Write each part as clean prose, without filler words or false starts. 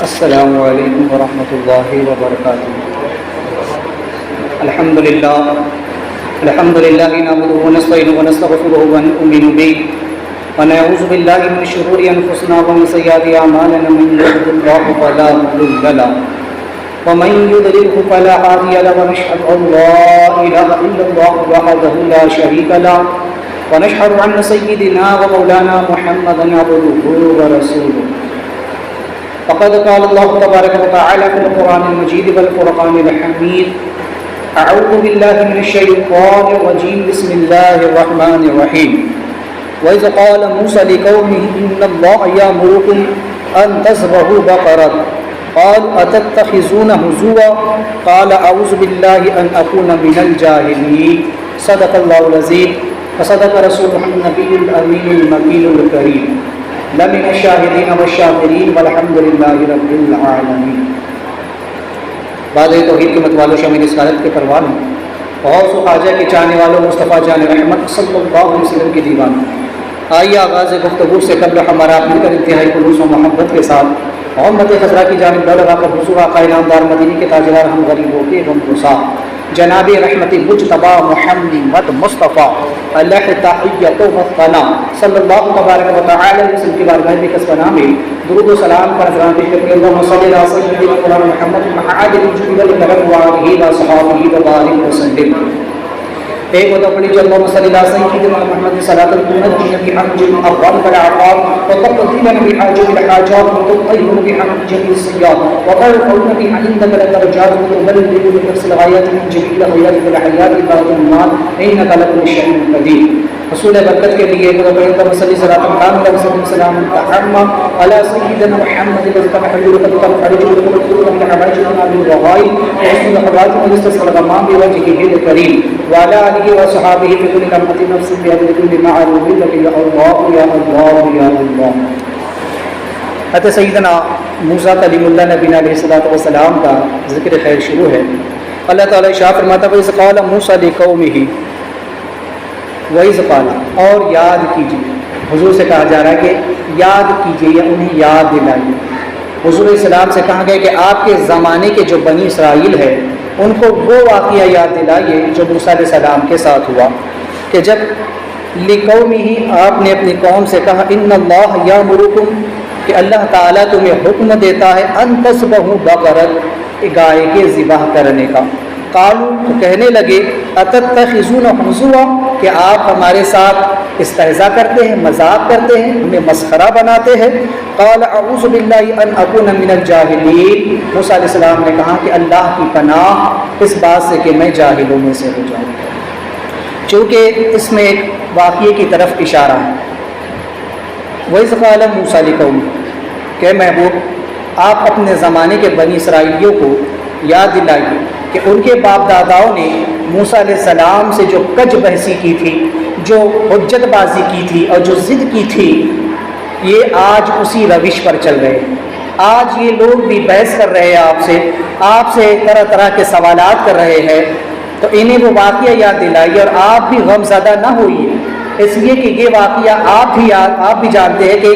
السلام علیکم ورحمۃ اللہ وبرکاتہ۔ الحمد للہ نحمده ونستعینه ونستغفره ونؤمن به ونعوذ باللہ من شرور انفسنا ومن سیئات اعمالنا، من يهده الله فلا مضل له ومن يضلل فلا هادي له، ونشهد ان لا اله الا الله وحده لا شريك له، ونشهد ان سيدنا ومولانا محمدا عبده ورسوله۔ فقد قال الله تبارك وتعالى في القرآن المجيد والفرقان الحميد: أعوذ بالله من الشيطان الرجيم، بسم الله الرحمن الرحيم۔ وإذ قال موسى لقومه إن الله يأمركم أن تذبحوا بقرة قالوا أتتخذون هزوا قال أعوذ بالله أن أكون من الجاهلين۔ صدق الله العظيم وصدق رسوله النبي الأمين المكين الكريم، لمن الشاہدین والشاکرین والحمد للہ رب العالمین۔ بعد توحید کے مت والوں شامل رسالت کے پروان اور سو خواجہ کے چاہنے والوں مصطفیٰ جان رحمت صلی اللہ علیہ وسلم کی دیوان، آئیے آغاز گفتگو سے قبل ہمارا مل کر انتہائی خلوص و محبت کے ساتھ محمد خضرا کی جانب دور لگا کر حضور آقا انعامدار مدینے کے تاجدار ہم غریبوں کے غم گسار جناب رحمت مجتبی محمد مصطفیٰ علیہ تحیت و ثنا صلی اللہ تبارک و تعالی علیہ وسلم کی بارگاہ میں قصبہ نامی درود و سلام پر حضرات پیش کرتے ہیں۔ اللہم صلی علی سیدنا محمد محمد الجود والکرم وآلہ وصحبہ وبارک وسلم۔ ایک ہوتا پڑی جو اللہم صلی علی سیدنا محمد صلاۃ المنجی بحمد الارض والعقاب وتقضینا بحاجت الحاجات وتطهرنا بحمد جميع السیئات وترفعنا بها عندك الدرجات وتبلغنا بنفس الغایات من جميع الغایات والحیات بعد الممات انك لكل شیء قدیر۔ حصول برکت کے لیے ایک ہوتا پڑی اللہم صلی صلاۃ کاملہ وسلم سلام تحمہ علی سیدنا محمد وذکر حلول قدر فرج وقدر من حوائجنا بالرغائب وحسن الحوائج ومستسقى الغمام بوجهه الكريم وعلى آله وصحابه في كل لمحة نفس بعدد كل معلوم لك يا الله يا الله يا الله۔ حضرت سیدنا موسیٰ کلیم اللہ نبی علیہ الصلوۃ والسلام کا ذکر خیر شروع ہے۔ اللہ تعالیٰ ارشاد فرماتا ہے: وَإِذْ قَالَ مُوسَىٰ لِقَوْمِهِ، وَإِذْ قَالَ، اور یاد کیجیے۔ حضور سے کہا جا رہا ہے کہ یاد کیجیے یا انہیں یاد دلائیے۔ حضور علیہ السلام سے کہا گیا کہ آپ کے زمانے کے جو بنی اسرائیل ہے ان کو وہ واقعہ یاد دلائیے جو موسیٰ علیہ السلام کے ساتھ ہوا کہ جب لقومہ آپ نے اپنی قوم سے کہا ان اللہ یامرکم، کہ اللہ تعالیٰ تمہیں حکم دیتا ہے ان تذبحوا بقرۃ، گائے کے ذبح کرنے کا۔ قالوا، تو کہنے لگے اتتخذون ہزوا، کہ آپ ہمارے ساتھ استہزاء کرتے ہیں، مذاق کرتے ہیں، ہمیں مسخرہ بناتے ہیں۔ قال اعوذ باللہ ان اکون من الجاہلین، موسیٰ علیہ السلام نے کہا کہ اللہ کی پناہ اس بات سے کہ میں جاہلوں میں سے ہو جاؤں، چونکہ اس میں ایک واقعے کی طرف اشارہ ہے۔ وَإِذْ قَالَ مُوسَىٰ لِقَوْمِهِ، کہ محبوب آپ اپنے زمانے کے بنی اسرائیلیوں کو یاد دلائیے کہ ان کے باپ داداؤں نے موسیٰ علیہ السلام سے جو کج بحثی کی تھی، جو حجت بازی کی تھی اور جو ضد کی تھی، یہ آج اسی روش پر چل رہے ہیں۔ آج یہ لوگ بھی بحث کر رہے ہیں، آپ سے طرح طرح کے سوالات کر رہے ہیں، تو انہیں وہ واقعہ یاد دلائیے اور آپ بھی غم زدہ نہ ہوئیے، اس لیے کہ یہ واقعہ آپ بھی جانتے ہیں کہ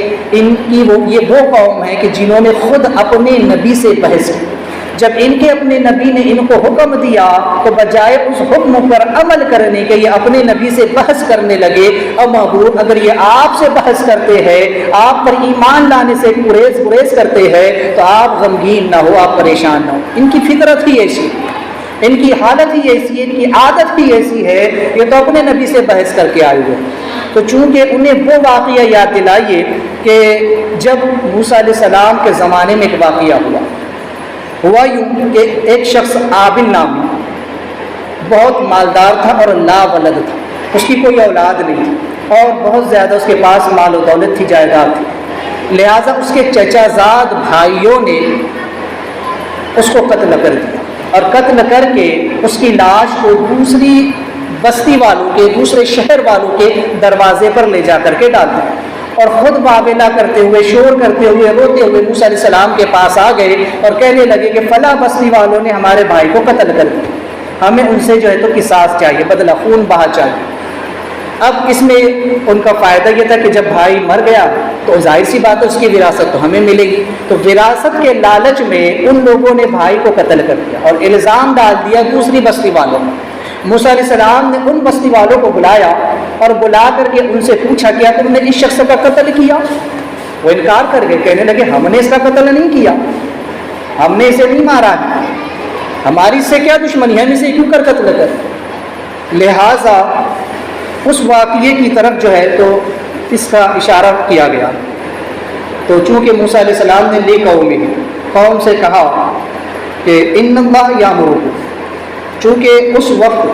یہ وہ قوم ہے کہ جنہوں نے خود اپنے نبی سے بحث کی۔ جب ان کے اپنے نبی نے ان کو حکم دیا تو بجائے اس حکم پر عمل کرنے کے یہ اپنے نبی سے بحث کرنے لگے۔ اور محبوب اگر یہ آپ سے بحث کرتے ہیں، آپ پر ایمان لانے سے گریز کرتے ہیں، تو آپ غمگین نہ ہو، آپ پریشان نہ ہو۔ ان کی فطرت ہی ایسی، ان کی حالت ہی ایسی ہے، ان کی عادت ہی ایسی ہے، یہ تو اپنے نبی سے بحث کر کے آئے ہوئے۔ تو چونکہ انہیں وہ واقعہ یاد دلائیے کہ جب موسیٰ علیہ السلام کے زمانے میں ایک واقعہ ہوا یوں کہ ایک شخص عابل نامی بہت مالدار تھا اور لا ولد تھا، اس کی کوئی اولاد نہیں تھی اور بہت زیادہ اس کے پاس مال و دولت تھی، جائیداد تھی، لہٰذا اس کے چچا زاد بھائیوں نے اس کو قتل کر دیا اور قتل کر کے اس کی لاش کو دوسری بستی والوں کے، دوسرے شہر والوں کے دروازے پر لے جا کر کے ڈال دیا، اور خود واویلا کرتے ہوئے، شور کرتے ہوئے، روتے ہوئے موسیٰ علیہ السلام کے پاس آ گئے اور کہنے لگے کہ فلاں بستی والوں نے ہمارے بھائی کو قتل کر دیا، ہمیں ان سے جو ہے تو قصاص چاہیے، بدلہ خون بہا چاہیے۔ اب اس میں ان کا فائدہ یہ تھا کہ جب بھائی مر گیا تو ظاہر سی بات ہے اس کی وراثت تو ہمیں ملے گی، تو وراثت کے لالچ میں ان لوگوں نے بھائی کو قتل کر دیا اور الزام ڈال دیا دوسری بستی والوں کو۔ موسیٰ علیہ السلام نے ان بستی والوں کو بلایا اور بلا کر کے ان سے پوچھا کیا تم نے اس شخص کا قتل کیا؟ وہ انکار کر گئے، کہنے لگے ہم نے اس کا قتل نہیں کیا، ہم نے اسے نہیں مارا ہے، ہماری اس سے کیا دشمنی ہے، ہم اسے کیوں کر قتل کر۔ لہٰذا اس واقعے کی طرف جو ہے تو اس کا اشارہ کیا گیا۔ تو چونکہ موسیٰ علیہ السلام نے قوم سے کہا کہ ان اللہ یامرکم، چونکہ اس وقت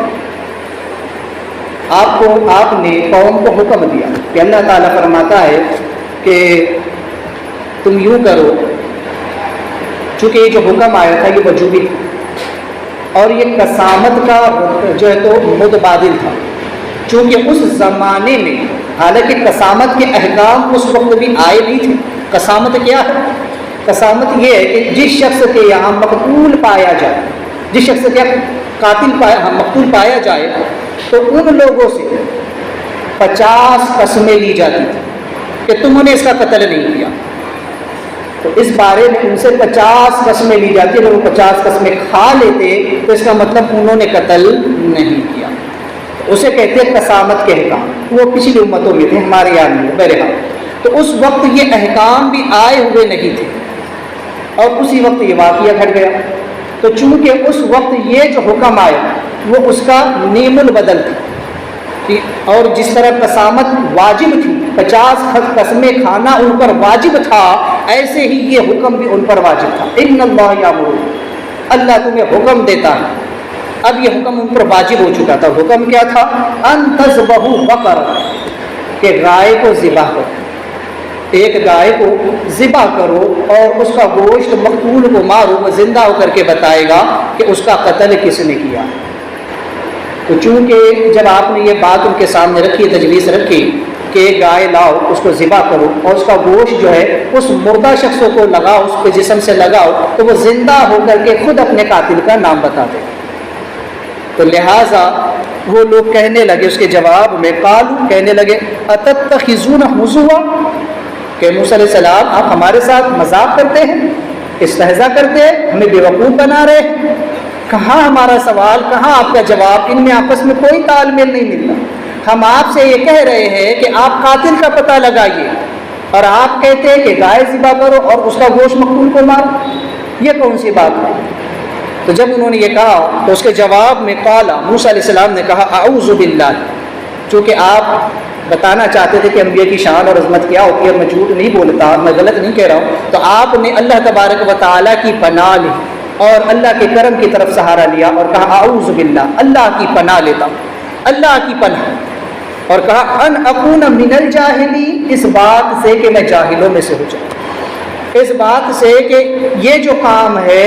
آپ نے قوم کو حکم دیا کہ اللہ تعالیٰ فرماتا ہے کہ تم یوں کرو، چونکہ یہ جو حکم آیا تھا یہ وجوبی تھا اور یہ قسامت کا جو ہے تو متبادل تھا، چونکہ اس زمانے میں حالانکہ قسامت کے احکام اس وقت بھی آئے نہیں تھے۔ قسامت کیا ہے؟ قسامت یہ ہے کہ جس شخص کے یہاں مقتول پایا جائے، جس شخص کے مقتول پایا جائے تو ان لوگوں سے 50 قسمیں لی جاتی تھیں کہ تم نے اس کا قتل نہیں کیا، تو اس بارے میں ان سے 50 قسمیں لی جاتی ہیں۔ اگر وہ 50 قسمیں کھا لیتے تو اس کا مطلب انہوں نے قتل نہیں کیا، اسے کہتے ہیں قسامت کے احکام۔ وہ پچھلی امتوں میں تھے، ہمارے یہاں نہیں۔ بہرحال تو اس وقت یہ احکام بھی آئے ہوئے نہیں تھے اور اسی وقت یہ واقعہ گھٹ گیا۔ تو چونکہ اس وقت یہ جو حکم آیا وہ اس کا نیم البدل تھا، اور جس طرح قسامت واجب تھی، 50 قسمیں کھانا ان پر واجب تھا، ایسے ہی یہ حکم بھی ان پر واجب تھا۔ ان اللہ یامرکم، اللہ تمہیں حکم دیتا ہے۔ اب یہ حکم ان پر واجب ہو چکا تھا۔ حکم کیا تھا؟ ان تذبحوا بقرۃ، کہ گائے کو ذبح کرو، ایک گائے کو ذبح کرو اور اس کا گوشت مقتول کو مارو، وہ زندہ ہو کر کے بتائے گا کہ اس کا قتل کس نے کیا۔ تو چونکہ جب آپ نے یہ بات ان کے سامنے رکھی، تجویز رکھی کہ گائے لاؤ، اس کو ذبح کرو اور اس کا گوشت جو ہے اس مردہ شخصوں کو لگاؤ، اس کے جسم سے لگاؤ، تو وہ زندہ ہو کر کے خود اپنے قاتل کا نام بتا دے۔ تو لہٰذا وہ لوگ کہنے لگے اس کے جواب میں، قالوا، کہنے لگے، اتتخذون ہزوا، کہ موسیٰ علیہ السلام آپ ہمارے ساتھ مذاق کرتے ہیں، استہزاء کرتے ہیں، ہمیں بیوقوف بنا رہے ہیں۔ کہاں ہمارا سوال، کہاں آپ کا جواب، ان میں آپس میں کوئی تال میل نہیں ملتا۔ ہم آپ سے یہ کہہ رہے ہیں کہ آپ قاتل کا پتہ لگائیے اور آپ کہتے ہیں کہ گائے ذبح کرو اور اس کا گوشت مقتول کو مارو، یہ کون سی بات ہے؟ تو جب انہوں نے یہ کہا تو اس کے جواب میں قالا، موسیٰ علیہ السلام نے کہا، اعوذ باللہ، چونکہ آپ بتانا چاہتے تھے کہ انبیاء کی شان اور عظمت کیا ہوتی ہے، میں جھوٹ نہیں بولتا، میں غلط نہیں کہہ رہا ہوں، تو آپ نے اللہ تبارک و تعالیٰ کی پناہ لی اور اللہ کے کرم کی طرف سہارا لیا اور کہا اعوذ باللہ، اللہ کی پناہ لیتا ہوں، اللہ کی پناہ، اور کہا ان اکون من الجاہلین، اس بات سے کہ میں جاہلوں میں سے ہو جاؤں، اس بات سے کہ یہ جو کام ہے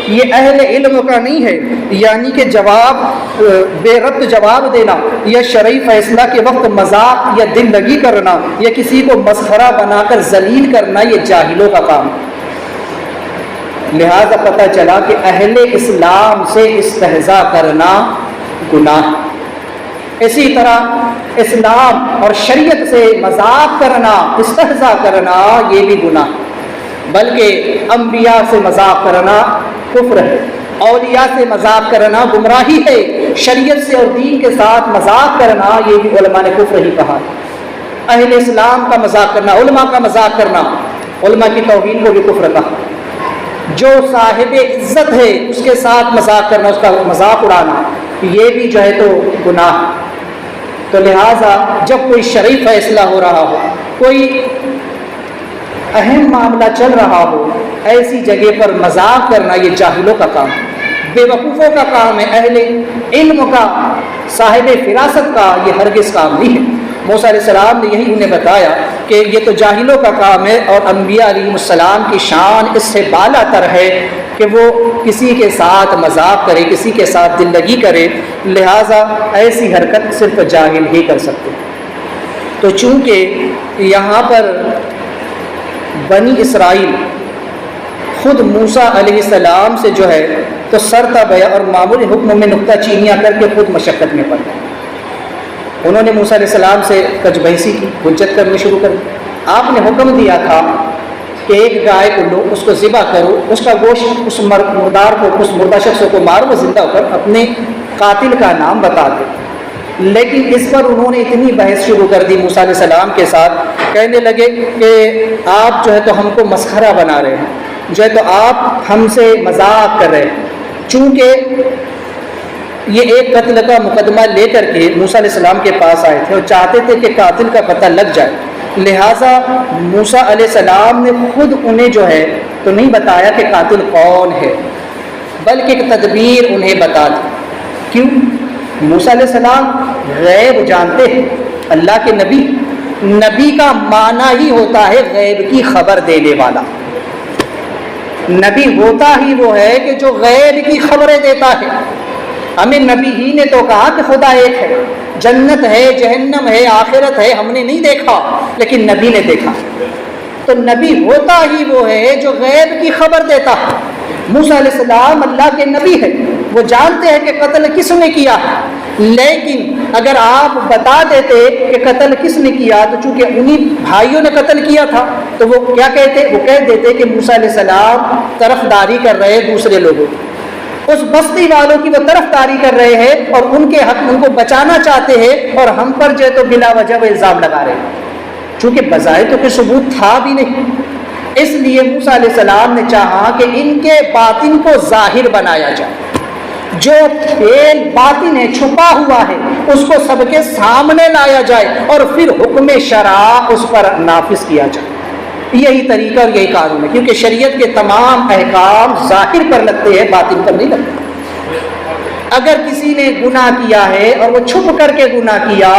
یہ اہل علم کا نہیں ہے، یعنی کہ جواب بے ربط جواب دینا یا شرعی فیصلہ کے وقت مذاق یا دل لگی کرنا یا کسی کو مسخرہ بنا کر ذلیل کرنا یہ جاہلوں کا کام ہے۔ لہذا پتہ چلا کہ اہل اسلام سے استہزاء کرنا گناہ ہے، اسی طرح اسلام اور شریعت سے مذاق کرنا، استہزاء کرنا یہ بھی گناہ ہے، بلکہ انبیاء سے مذاق کرنا کفر ہے، اولیاء سے مذاق کرنا گمراہی ہے، شریعت سے اور دین کے ساتھ مذاق کرنا یہ بھی علماء نے کفر ہی کہا ہے۔ اہل اسلام کا مذاق کرنا، علماء کا مذاق کرنا، علماء کی توہین کو بھی کفر کہا۔ جو صاحب عزت ہے اس کے ساتھ مذاق کرنا، اس کا مذاق اڑانا یہ بھی جو ہے تو گناہ ہے۔ تو لہٰذا جب کوئی شرعی فیصلہ ہو رہا ہو، کوئی اہم معاملہ چل رہا ہو، ایسی جگہ پر مذاق کرنا یہ جاہلوں کا کام ہے، بے وقوفوں کا کام ہے، اہل علم کا، صاحب فراست کا یہ ہرگز کام نہیں ہے۔ موسیٰ علیہ السلام نے یہی انہیں بتایا کہ یہ تو جاہلوں کا کام ہے، اور انبیاء علیہ السلام کی شان اس سے بالا تر ہے کہ وہ کسی کے ساتھ مذاق کرے، کسی کے ساتھ دل لگی کرے، لہٰذا ایسی حرکت صرف جاہل ہی کر سکتے۔ تو چونکہ یہاں پر بنی اسرائیل خود موسیٰ علیہ السلام سے جو ہے تو سر تابیا اور معمولی حکم میں نکتہ چینیاں کر کے خود مشقت میں پڑ گئے، انہوں نے موسیٰ علیہ السلام سے کج بحثی کی، حجت کرنی شروع کر دی۔ آپ نے حکم دیا تھا کہ ایک گائے کو لو، اس کو ذبح کرو، اس کا گوشت اس مردار کو، اس مردہ شخص کو مارو، وہ زندہ ہو کر اپنے قاتل کا نام بتا دے۔ لیکن اس پر انہوں نے اتنی بحث شروع کر دی موسیٰ علیہ السلام کے ساتھ، کہنے لگے کہ آپ جو ہے تو ہم کو مسخرہ بنا رہے ہیں، جو ہے تو آپ ہم سے مذاق کر رہے ہیں۔ چونکہ یہ ایک قتل کا مقدمہ لے کر کے موسیٰ علیہ السلام کے پاس آئے تھے اور چاہتے تھے کہ قاتل کا پتہ لگ جائے، لہٰذا موسیٰ علیہ السلام نے خود انہیں جو ہے تو نہیں بتایا کہ قاتل کون ہے، بلکہ ایک تدبیر انہیں بتا دی۔ کیوں؟ موسیٰ علیہ السلام غیب جانتے ہیں، اللہ کے نبی کا معنی ہی ہوتا ہے غیب کی خبر دینے والا۔ نبی ہوتا ہی وہ ہے کہ جو غیب کی خبریں دیتا ہے۔ ہمیں نبی ہی نے تو کہا کہ خدا ایک ہے، جنت ہے، جہنم ہے، آخرت ہے، ہم نے نہیں دیکھا لیکن نبی نے دیکھا۔ تو نبی ہوتا ہی وہ ہے جو غیب کی خبر دیتا ہے۔ موسیٰ علیہ السلام اللہ کے نبی ہے، وہ جانتے ہیں کہ قتل کس نے کیا، لیکن اگر آپ بتا دیتے کہ قتل کس نے کیا تو چونکہ انہی بھائیوں نے قتل کیا تھا تو وہ کیا کہتے؟ وہ کہہ دیتے کہ موسیٰ علیہ السلام طرفداری کر رہے ہیں دوسرے لوگوں کی، اس بستی والوں کی وہ طرفداری کر رہے ہیں اور ان کے حق ان کو بچانا چاہتے ہیں، اور ہم پر جو ہے تو بلا وجہ وہ الزام لگا رہے ہیں، چونکہ بظاہر تو کوئی ثبوت تھا بھی نہیں۔ اس لیے موسیٰ علیہ السلام نے چاہا کہ ان کے باطن کو ظاہر بنایا جائے، جو فعل باطن ہے، چھپا ہوا ہے، اس کو سب کے سامنے لایا جائے اور پھر حکم شرع اس پر نافذ کیا جائے۔ یہی طریقہ اور یہی قانون ہے، کیونکہ شریعت کے تمام احکام ظاہر پر لگتے ہیں، باطن پر نہیں لگتے۔ اگر کسی نے گناہ کیا ہے اور وہ چھپ کر کے گناہ کیا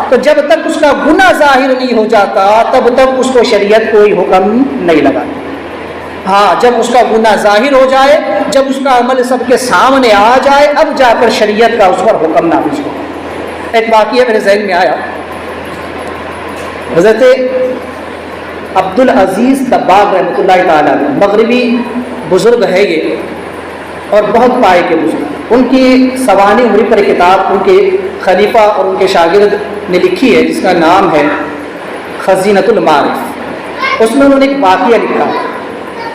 تو جب تک اس کا گناہ ظاہر نہیں ہو جاتا تب تک اس کو شریعت کوئی حکم نہیں لگاتی۔ ہاں، جب اس کا گناہ ظاہر ہو جائے، جب اس کا عمل سب کے سامنے آ جائے، اب جا کر شریعت کا اس پر حکم نافذ ہو۔ ایک واقعہ میرے ذہن میں آیا، حضرت عبدالعزیز دباغ رحمۃ اللہ تعالیٰ مغربی بزرگ ہے یہ اور بہت پائے کے بزرگ، ان کی سوانح عمری پر کتاب ان کے خلیفہ اور ان کے شاگرد نے لکھی ہے جس کا نام ہے خزینۃ المعارف۔ اس میں انہوں نے ایک واقعہ لکھا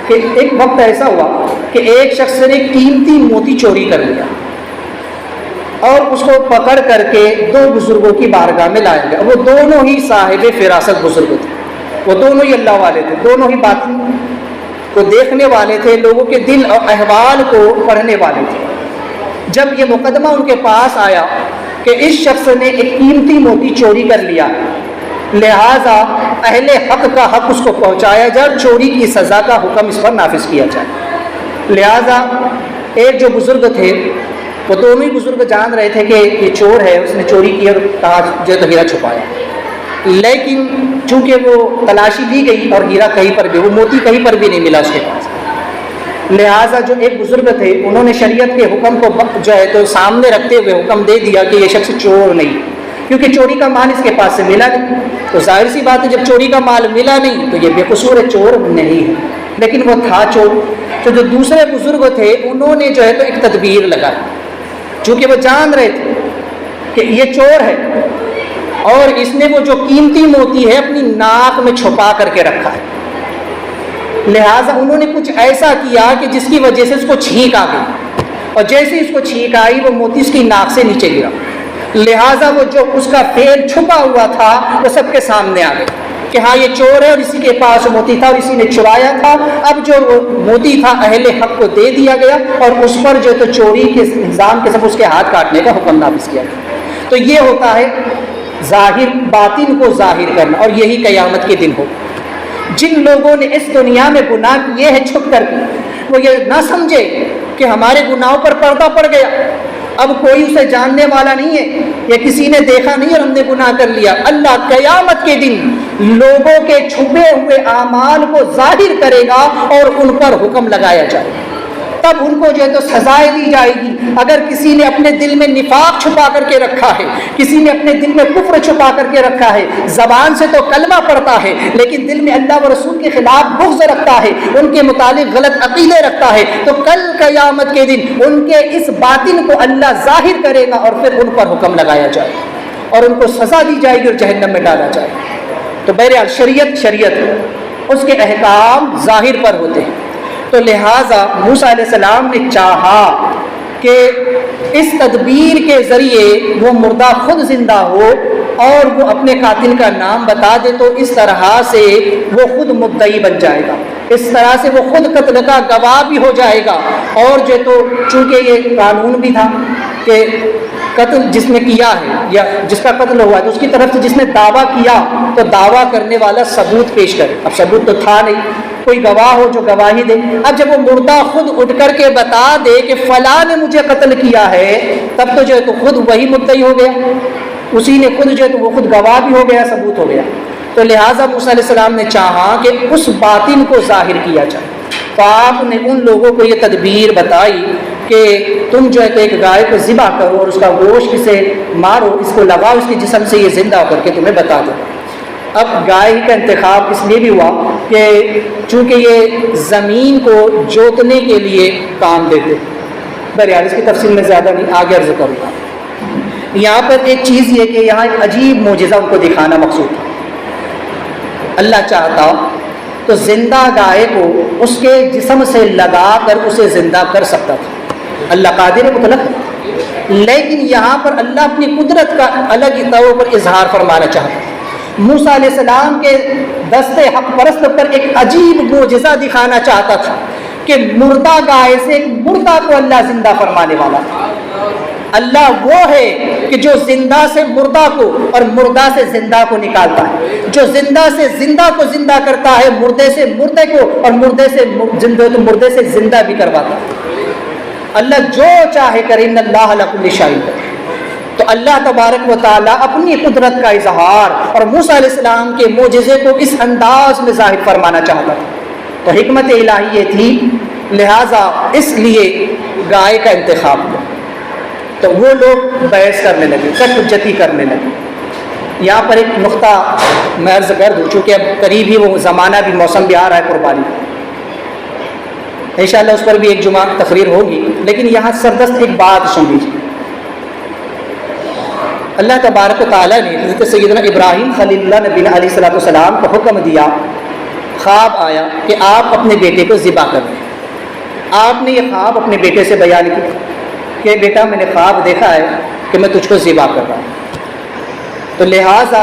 کہ ایک وقت ایسا ہوا کہ ایک شخص نے قیمتی موتی چوری کر لیا اور اس کو پکڑ کر کے دو بزرگوں کی بارگاہ میں لایا گیا۔ وہ دونوں ہی صاحب فراست بزرگ تھے، وہ دونوں ہی اللہ والے تھے، دونوں ہی باطن کو دیکھنے والے تھے، لوگوں کے دل اور احوال کو پڑھنے والے تھے۔ جب یہ مقدمہ ان کے پاس آیا کہ اس شخص نے ایک قیمتی موتی چوری کر لیا، لہٰذا اہل حق کا حق اس کو پہنچایا جائے، چوری کی سزا کا حکم اس پر نافذ کیا جائے۔ لہٰذا ایک جو بزرگ تھے، وہ دونوں ہی بزرگ جان رہے تھے کہ یہ چور ہے، اس نے چوری کی اور کہا جو تو ہیرا چھپایا، لیکن چونکہ وہ تلاشی لی گئی اور ہیرا کہیں پر بھی، وہ موتی کہیں پر بھی نہیں ملا اس کے پاس، لہٰذا جو ایک بزرگ تھے انہوں نے شریعت کے حکم کو جو ہے تو سامنے رکھتے ہوئے حکم دے دیا کہ یہ شخص چور نہیں، کیونکہ چوری کا مال اس کے پاس سے ملا نہیں، تو ظاہر سی بات ہے جب چوری کا مال ملا نہیں تو یہ بے قصور ہے، چور نہیں ہے، لیکن وہ تھا چور۔ تو جو دوسرے بزرگ تھے انہوں نے جو ہے تو ایک تدبیر لگائی، چونکہ وہ جان رہے تھے کہ یہ چور ہے اور اس نے وہ جو قیمتی موتی ہے اپنی ناک میں چھپا کر کے رکھا ہے، لہٰذا انہوں نے کچھ ایسا کیا کہ جس کی وجہ سے اس کو چھینک آ گئی، اور جیسے اس کو چھینک آئی وہ موتی اس کی ناک سے نیچے گرا، لہٰذا وہ جو اس کا فعل چھپا ہوا تھا وہ سب کے سامنے آ گیا کہ ہاں یہ چور ہے اور اسی کے پاس موتی تھا اور اسی نے چرایا تھا۔ اب جو موتی تھا اہل حق کو دے دیا گیا اور اس پر جو تو چوری کے الزام کے سب اس کے ہاتھ کاٹنے کا حکم نافذ کیا گیا۔ تو یہ ہوتا ہے ظاہر، باطن کو ظاہر کرنا، اور یہی قیامت کے دن ہو۔ جن لوگوں نے اس دنیا میں گناہ کیے ہیں چھپ کر کے، وہ یہ نہ سمجھے کہ ہمارے گناہوں پر پردہ پڑ گیا، اب کوئی اسے جاننے والا نہیں ہے، یا کسی نے دیکھا نہیں اور ہم نے گناہ کر لیا۔ اللہ قیامت کے دن لوگوں کے چھپے ہوئے اعمال کو ظاہر کرے گا اور ان پر حکم لگایا جائے گا، تب ان کو جو ہے تو سزائیں دی جائے گی۔ اگر کسی نے اپنے دل میں نفاق چھپا کر کے رکھا ہے، کسی نے اپنے دل میں کفر چھپا کر کے رکھا ہے، زبان سے تو کلمہ پڑھتا ہے لیکن دل میں اللہ و رسول کے خلاف بغض رکھتا ہے، ان کے متعلق غلط عقیدے رکھتا ہے، تو کل قیامت کے دن ان کے اس باطن کو اللہ ظاہر کرے گا اور پھر ان پر حکم لگایا جائے گا۔ اور ان کو سزا دی جائے گی اور جہنم میں ڈالا جائے گا۔ تو بہرحال شریعت اس کے احکام ظاہر پر ہوتے ہیں، تو لہٰذا موسیٰ علیہ السلام نے چاہا کہ اس تدبیر کے ذریعے وہ مردہ خود زندہ ہو اور وہ اپنے قاتل کا نام بتا دے، تو اس طرح سے وہ خود مدعی بن جائے گا، اس طرح سے وہ خود قتل کا گواہ بھی ہو جائے گا۔ اور جو تو چونکہ یہ قانون بھی تھا کہ قتل جس نے کیا ہے یا جس کا قتل ہوا ہے تو اس کی طرف سے جس نے دعویٰ کیا تو دعویٰ کرنے والا ثبوت پیش کرے۔ اب ثبوت تو تھا نہیں، کوئی گواہ ہو جو گواہی دے۔ اب جب وہ مردہ خود اٹھ کر کے بتا دے کہ فلاں نے مجھے قتل کیا ہے، تب تو جو ہے تو خود وہی مدعی ہو گیا، اسی نے خود جو ہے تو وہ خود گواہ بھی ہو گیا، ثبوت ہو گیا۔ تو لہٰذا موسیٰ علیہ السلام نے چاہا کہ اس باطن کو ظاہر کیا جائے، تو آپ نے ان لوگوں کو یہ تدبیر بتائی کہ تم جو ہے تو ایک گائے کو ذبح کرو اور اس کا گوشت اسے مارو، اس کو لگاؤ اس کے جسم سے، یہ زندہ ہو کر کے تمہیں بتا دو۔ اب گائے کا انتخاب اس لیے بھی ہوا کہ چونکہ یہ زمین کو جوتنے کے لیے کام دیتے، بہرحال اس کی تفصیل میں زیادہ نہیں آگے عرض کروں گا۔ یہاں پر ایک چیز یہ کہ یہاں ایک عجیب معجزہ ان کو دکھانا مقصود تھا۔ اللہ چاہتا تو زندہ گائے کو اس کے جسم سے لگا کر اسے زندہ کر سکتا تھا، اللہ قادر مطلق ہے، لیکن یہاں پر اللہ اپنی قدرت کا الگ ہی طور پر اظہار فرمانا چاہتا ہے۔ موسیٰ علیہ السلام کے دست حق پرست پر ایک عجیب معجزہ دکھانا چاہتا تھا کہ مردہ گائے سے ایک مردہ کو اللہ زندہ فرمانے والا تھا۔ اللہ وہ ہے کہ جو زندہ سے مردہ کو اور مردہ سے زندہ کو نکالتا ہے، جو زندہ سے زندہ کو زندہ کرتا ہے، مردے سے مردے کو اور مردے سے زندہ بھی کرواتا ہے۔ اللہ جو چاہے کرے، ان اللہ علی کل شیء قدیر۔ تو اللہ تبارک و تعالیٰ اپنی قدرت کا اظہار اور موسیٰ علیہ السلام کے معجزے کو اس انداز میں ظاہر فرمانا چاہتا تھا، تو حکمت الہی یہ تھی، لہٰذا اس لیے گائے کا انتخاب ہوا۔ تو وہ لوگ بحث کرنے لگے، کٹ حجتی کرنے لگے۔ یہاں پر ایک نقطہ میں عرض کر دوں، چونکہ اب قریب ہی وہ زمانہ بھی، موسم بھی آ رہا ہے قربانی، انشاءاللہ اس پر بھی ایک جمعہ تقریر ہوگی، لیکن یہاں سردست ایک بات سن لیجیے۔ اللہ تبارک و تعالیٰ نے حضرت سیدنا ابراہیم خلیل اللہ نبی علیہ الصلوۃ والسلام کو حکم دیا، خواب آیا کہ آپ اپنے بیٹے کو ذبح کر دیں۔ آپ نے یہ خواب اپنے بیٹے سے بیان کیا کہ بیٹا میں نے خواب دیکھا ہے کہ میں تجھ کو ذبح کر رہا ہوں۔ تو لہٰذا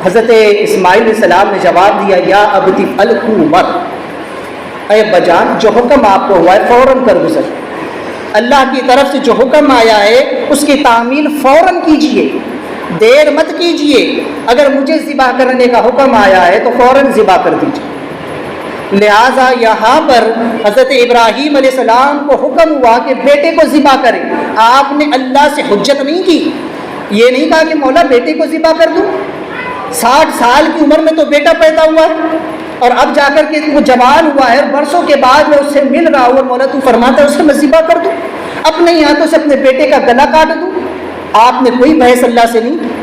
حضرت اسماعیل علیہ السلام نے جواب دیا، یا ابتی الحمر، اے بجان جو حکم آپ کو ہوا ہے فوراً کر گزر۔ اللہ کی طرف سے جو حکم آیا ہے اس کی تعمیل فوراً کیجئے، دیر مت کیجئے۔ اگر مجھے ذبح کرنے کا حکم آیا ہے تو فوراً ذبح کر دیجئے۔ لہٰذا یہاں پر حضرت ابراہیم علیہ السلام کو حکم ہوا کہ بیٹے کو ذبح کریں۔ آپ نے اللہ سے حجت نہیں کی، یہ نہیں کہا کہ مولا بیٹے کو ذبح کر دوں، 60 سال کی عمر میں تو بیٹا پیدا ہوا ہے اور اب جا کر کے وہ جوان ہوا ہے، برسوں کے بعد میں اس سے مل رہا ہوں اور مولا تو فرماتا ہے اسے میں ذبح کر دوں، اپنے ہاتھوں سے اپنے بیٹے کا گلا کاٹ دوں۔ آپ نے کوئی بحث اللہ سے نہیں کی۔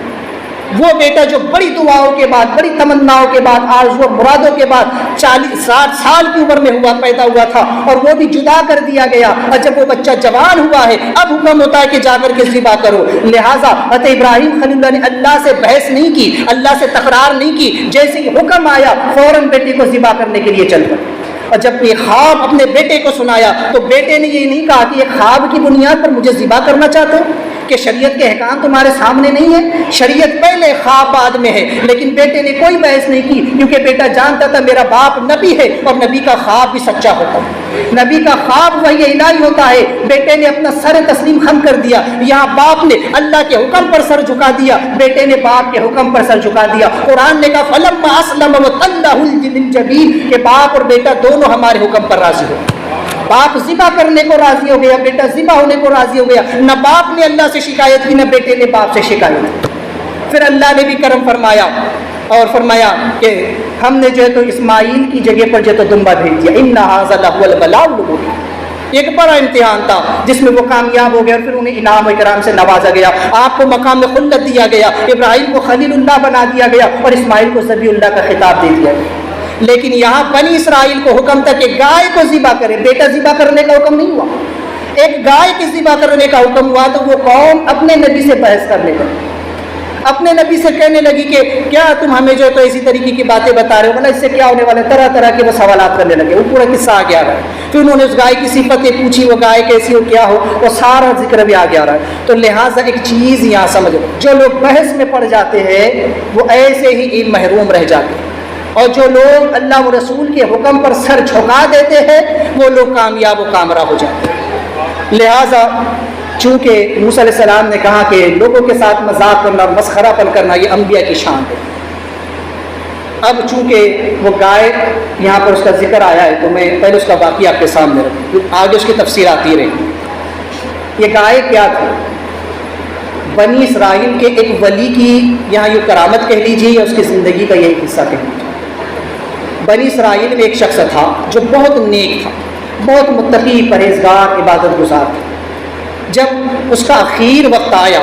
وہ بیٹا جو بڑی دعاؤں کے بعد، بڑی تمناؤں کے بعد، آرزو و مرادوں کے بعد 40-60 سال کی عمر میں پیدا ہوا تھا اور وہ بھی جدا کر دیا گیا، اور جب وہ بچہ جوان ہوا ہے اب حکم ہوتا ہے کہ جا کر کے ذبح کرو۔ لہٰذا حضرت ابراہیم خلیل اللہ نے اللہ سے بحث نہیں کی، اللہ سے تکرار نہیں کی، جیسے ہی حکم آیا فوراً بیٹے کو ذبح کرنے کے لیے چل پڑے۔ اور جب یہ خواب اپنے بیٹے کو سنایا تو بیٹے نے یہ نہیں کہا کہ یہ خواب کی بنیاد پر مجھے ذبح کرنا چاہتے ہو، کہ شریعت کے احکام تمہارے سامنے نہیں ہے، شریعت پہلے خواب بعد میں ہے۔ لیکن بیٹے نے کوئی بحث نہیں کی، کیونکہ بیٹا جانتا تھا میرا باپ نبی ہے اور نبی کا خواب بھی سچا ہوتا ہے، نبی کا خواب وحی الہی ہوتا ہے۔ بیٹے نے اپنا سر تسلیم خم کر دیا، یہاں باپ نے اللہ کے حکم پر سر جھکا دیا، بیٹے نے باپ کے حکم پر سر جھکا دیا۔ قرآن نے کہا فلما اسلم وتلہ للجبین، کہ باپ اور بیٹا دونوں ہمارے حکم پر راضی ہو۔ باپ ذبح کرنے کو راضی ہو گیا، بیٹا ذبح ہونے کو راضی ہو گیا۔ نہ باپ نے اللہ سے شکایت کی، نہ بیٹے نے باپ سے شکایت کی۔ پھر اللہ نے بھی کرم فرمایا اور فرمایا کہ ہم نے جو ہے تو اسماعیل کی جگہ پر جو ہے تو دمبا بھیج دیا۔ ان ھذا لہو البلاء المبین، ایک بڑا امتحان تھا جس میں وہ کامیاب ہو گئے اور پھر انہیں انعام و اکرام سے نوازا گیا۔ آپ کو مقام خلت دیا گیا، ابراہیم کو خلیل اللہ بنا دیا گیا اور اسماعیل کو ذبیح اللہ کا خطاب دے دیا گیا۔ لیکن یہاں بنی اسرائیل کو حکم تھا کہ گائے کو ذبح کرے، بیٹا ذبح کرنے کا حکم نہیں ہوا۔ ایک گائے کی ذبح کرنے کا حکم ہوا تو وہ قوم اپنے نبی سے بحث کرنے لگی۔ اپنے نبی سے کہنے لگی کہ کیا تم ہمیں جو تو اسی طریقے کی باتیں بتا رہے ہو، بولا اس سے کیا ہونے والا ہے، طرح طرح کے وہ سوالات کرنے لگے. وہ پورا قصہ آگے آ رہا ہے. پھر انہوں نے اس گائے کی صفتیں پوچھی، وہ گائے کیسی ہو کیا ہو، وہ سارا ذکر بھی آگے آ رہا ہے. تو لہٰذا ایک چیز یہاں سمجھو، جو لوگ بحث میں پڑ جاتے ہیں وہ ایسے ہی محروم رہ جاتے ہیں، اور جو لوگ اللہ و رسول کے حکم پر سر جھکا دیتے ہیں وہ لوگ کامیاب و کامرا ہو جاتے ہیں. لہٰذا چونکہ موسیٰ علیہ السلام نے کہا کہ لوگوں کے ساتھ مذاق کرنا اور مسخرہ پن کرنا یہ انبیاء کی شان ہے. اب چونکہ وہ گائے یہاں پر اس کا ذکر آیا ہے تو میں پہلے اس کا واقعہ آپ کے سامنے رکھوں، آگے اس کی تفسیر آتی رہی. یہ گائے کیا تھی؟ بنی اسرائیل کے ایک ولی کی یہاں یہ کرامت کہہ لیجیے یا اس کی زندگی کا یہی حصہ کہہ لیجیے. بنی اسرائیل میں ایک شخص تھا جو بہت نیک تھا، بہت متقی، پرہیزگار، عبادت گزار تھا. جب اس کا آخر وقت آیا،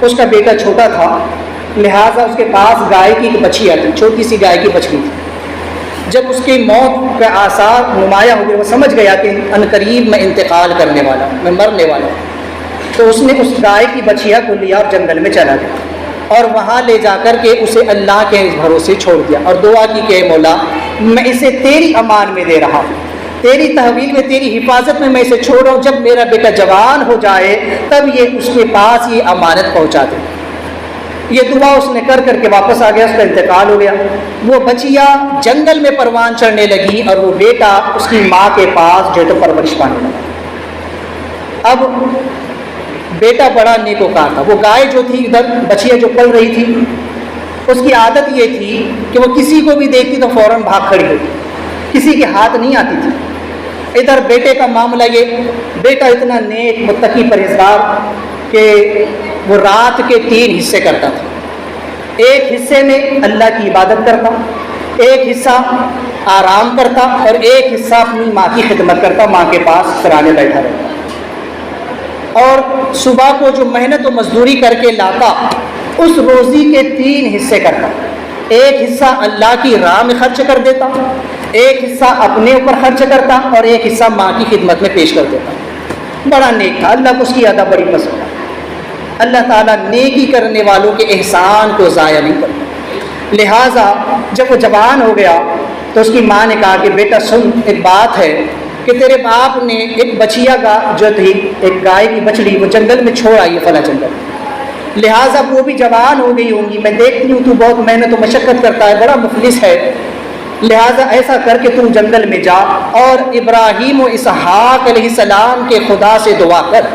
اس کا بیٹا چھوٹا تھا، لہٰذا اس کے پاس گائے کی ایک بچھیا تھی، چھوٹی سی گائے کی بچڑی تھی. جب اس کی موت کے آثار نمایاں ہو گئے، وہ سمجھ گیا کہ عنقریب میں انتقال کرنے والا ہوں، میں مرنے والا ہوں. تو اس نے اس گائے کی بچھیا کو لیا اور جنگل میں چلا گیا اور وہاں لے جا کر کے اسے اللہ کے بھروسے چھوڑ دیا اور دعا کی کہ اے مولا میں اسے تیری امان میں دے رہا ہوں، تیری تحویل میں، تیری حفاظت میں اسے چھوڑ رہا ہوں. جب میرا بیٹا جوان ہو جائے تب یہ اس کے پاس یہ امانت پہنچا دے. یہ دعا اس نے کر کر کے واپس آ گیا، اس کا انتقال ہو گیا. وہ بچیا جنگل میں پروان چڑھنے لگی اور وہ بیٹا اس کی ماں کے پاس جو تو پرورش پانے لگا. اب بیٹا بڑا نیکوکار تھا. وہ گائے جو تھی ادھر بچیا جو پل رہی تھی، اس کی عادت یہ تھی کہ وہ کسی کو بھی دیکھتی تو فوراً بھاگ کھڑی ہوتی، کسی کے ہاتھ نہیں آتی تھی. ادھر بیٹے کا معاملہ یہ، بیٹا اتنا نیک متقی پرہیزگار کہ وہ رات کے 3 حصے کرتا تھا. ایک حصے میں اللہ کی عبادت کرتا، ایک حصہ آرام کرتا اور ایک حصہ اپنی ماں کی خدمت کرتا، ماں کے پاس سرانے بیٹھا رہتا. اور صبح کو جو محنت و مزدوری کر کے لاتا اس روزی کے 3 حصے کرتا. ایک حصہ اللہ کی راہ میں خرچ کر دیتا، ایک حصہ اپنے اوپر خرچ کرتا اور ایک حصہ ماں کی خدمت میں پیش کر دیتا. بڑا نیک تھا، اللہ کو اس کی ادا بڑی پسند ہے. اللہ تعالیٰ نیکی کرنے والوں کے احسان کو ضائع نہیں کرتا. لہٰذا جب وہ جوان ہو گیا تو اس کی ماں نے کہا کہ بیٹا سن، ایک بات ہے کہ تیرے باپ نے ایک بچیا کا جو تھی، ایک گائے کی بچڑی، وہ جنگل میں چھوڑ آئی ہے فلاں جنگل. لہٰذا وہ بھی جوان ہو گئی ہوں گی، میں دیکھتی ہوں تو بہت محنت و مشقت کرتا ہے، بڑا مفلس ہے. لہٰذا ایسا کر کے تم جنگل میں جا اور ابراہیم و اسحاق علیہ السلام کے خدا سے دعا کر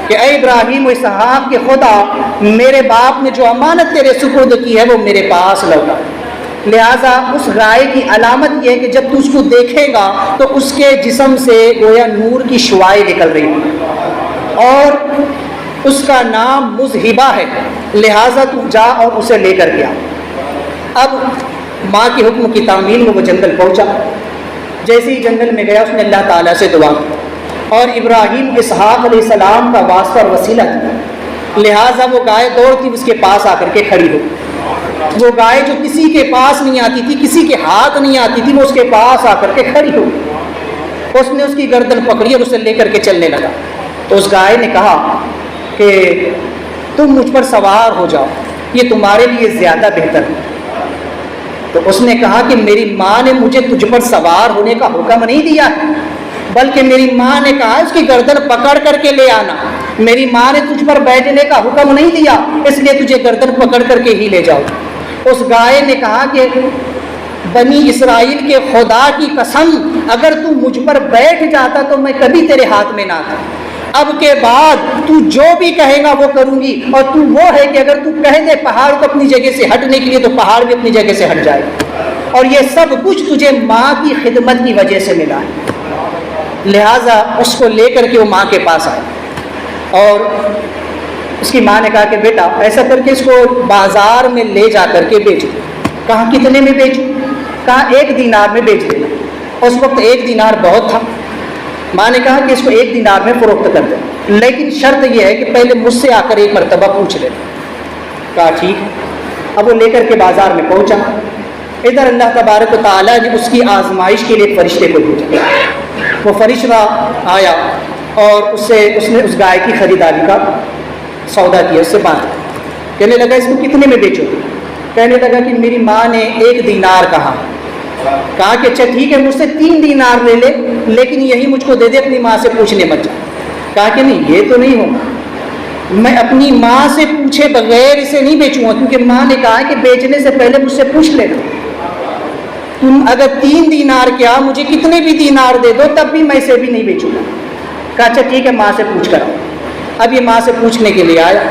کہ اے ابراہیم و اسحاق کے خدا، میرے باپ نے جو امانت تیرے سپرد کی ہے وہ میرے پاس لوٹا. لہٰذا اس گائے کی علامت یہ ہے کہ جب تو اس کو دیکھے گا تو اس کے جسم سے گویا نور کی شعاعیں نکل رہی ہیں اور اس کا نام مذہبہ ہے. لہٰذا تو جا اور اسے لے کر گیا. اب ماں کے حکم کی تعمیل میں وہ جنگل پہنچا. جیسے ہی جنگل میں گیا اس نے اللہ تعالیٰ سے دعا کی اور ابراہیم اسحاق علیہ السلام کا واسطہ اور وسیلہ کیا. لہٰذا وہ گائے دوڑتی اس کے پاس آ کر کے کھڑی ہو. وہ گائے جو کسی کے پاس نہیں آتی تھی، کسی کے ہاتھ نہیں آتی تھی، وہ اس کے پاس آ کر کے کھڑی ہو. اس نے اس کی گردن پکڑی اور اسے لے کر کے چلنے لگا. تو اس گائے نے کہا کہ تم مجھ پر سوار ہو جاؤ، یہ تمہارے لیے زیادہ بہتر ہے. تو اس نے کہا کہ میری ماں نے مجھے تجھ پر سوار ہونے کا حکم نہیں دیا، بلکہ میری ماں نے کہا اس کی گردن پکڑ کر کے لے آنا. میری ماں نے تجھ پر بیٹھنے کا حکم نہیں دیا، اس لیے تجھے گردن پکڑ کر کے ہی لے جاؤ. اس گائے نے کہا کہ بنی اسرائیل کے خدا کی قسم، اگر تو مجھ پر بیٹھ جاتا تو میں کبھی تیرے ہاتھ میں نہ تھا. اب کے بعد تو جو بھی کہے گا وہ کروں گی. اور تو وہ ہے کہ اگر تو کہہ دے پہاڑ کو اپنی جگہ سے ہٹنے کے لیے تو پہاڑ بھی اپنی جگہ سے ہٹ جائے. اور یہ سب کچھ تجھے ماں کی خدمت کی وجہ سے ملا ہے. لہٰذا اس کو لے کر کے وہ ماں کے پاس آئے اور اس کی ماں نے کہا کہ بیٹا ایسا کر کے اس کو بازار میں لے جا کر کے بیچ دو. کہا کتنے میں بیچوں؟ کہا 1 دینار میں بیچ دینا. اس وقت 1 دینار بہت تھا. ماں نے کہا کہ اس کو 1 دینار میں فروخت کر دیں، لیکن شرط یہ ہے کہ پہلے مجھ سے آ کر ایک مرتبہ پوچھ لے. کہا ٹھیک. اب وہ لے کر کے بازار میں پہنچا. ادھر اللہ تبارک و تعالیٰ نے اس کی آزمائش کے لیے فرشتے کو بھیجا. وہ فرشتہ آیا اور اس نے اس گائے کی خریداری کا سودا کیا، اس سے بات. کہنے لگا اس کو کتنے میں بیچو؟ کہنے لگا کہ میری ماں نے 1 دینار کہا کہ اچھا ٹھیک ہے مجھ سے 3 دینار لے لے، لیکن یہی مجھ کو دے دے، اپنی ماں سے پوچھنے مت جا۔ کہا کہ نہیں یہ تو نہیں ہوگا، میں اپنی ماں سے پوچھے بغیر اسے نہیں بیچوں گا، کیونکہ ماں نے کہا کہ بیچنے سے پہلے مجھ سے پوچھ لینا، تم اگر 3 دینار کیا مجھے کتنے بھی دینار دے دو تب بھی میں اسے بھی نہیں بیچوں گا۔ کہا اچھا ٹھیک ہے ماں سے پوچھ کر آؤ۔ اب یہ ماں سے پوچھنے کے لیے آیا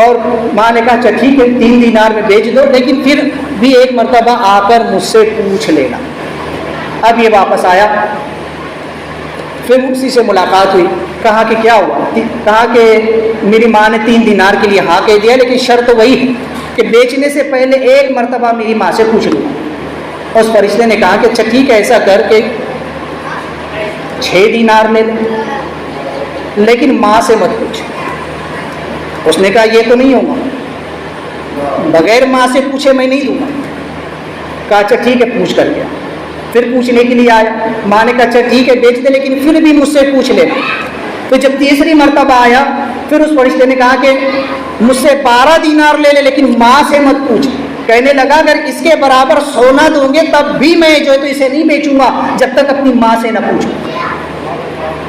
اور ماں نے کہا اچھا ٹھیک ہے 3 دینار میں بیچ دو، لیکن پھر بھی ایک مرتبہ آ کر مجھ سے پوچھ لینا۔ اب یہ واپس آیا، پھر اسی سے ملاقات ہوئی، کہا کہ کیا ہوا؟ کہا کہ میری ماں نے 3 دینار کے لیے ہاں کہہ دیا، لیکن شرط وہی ہے کہ بیچنے سے پہلے ایک مرتبہ میری ماں سے پوچھ لوں۔ اس فرشتے نے کہا کہ اچھا ٹھیک ہے ایسا کر کے 6 دینار لے لیں، لیکن ماں سے مت پوچھ۔ اس نے کہا یہ تو نہیں ہوگا، بغیر ماں سے پوچھے میں نہیں دوں گا۔ کہا اچھا ٹھیک ہے پوچھ کر گیا، پھر پوچھنے کے لیے آیا، ماں نے کہا اچھا ٹھیک ہے بیچ دے، لیکن پھر بھی مجھ سے پوچھ لینا۔ پھر جب تیسری مرتبہ آیا پھر اس فرشتے نے کہا کہ مجھ سے 12 دینار لے لے، لیکن ماں سے مت پوچھ۔ کہنے لگا اگر اس کے برابر سونا دوں گے تب بھی میں جو ہے تو اسے نہیں بیچوں گا جب تک اپنی ماں سے نہ پوچھوں۔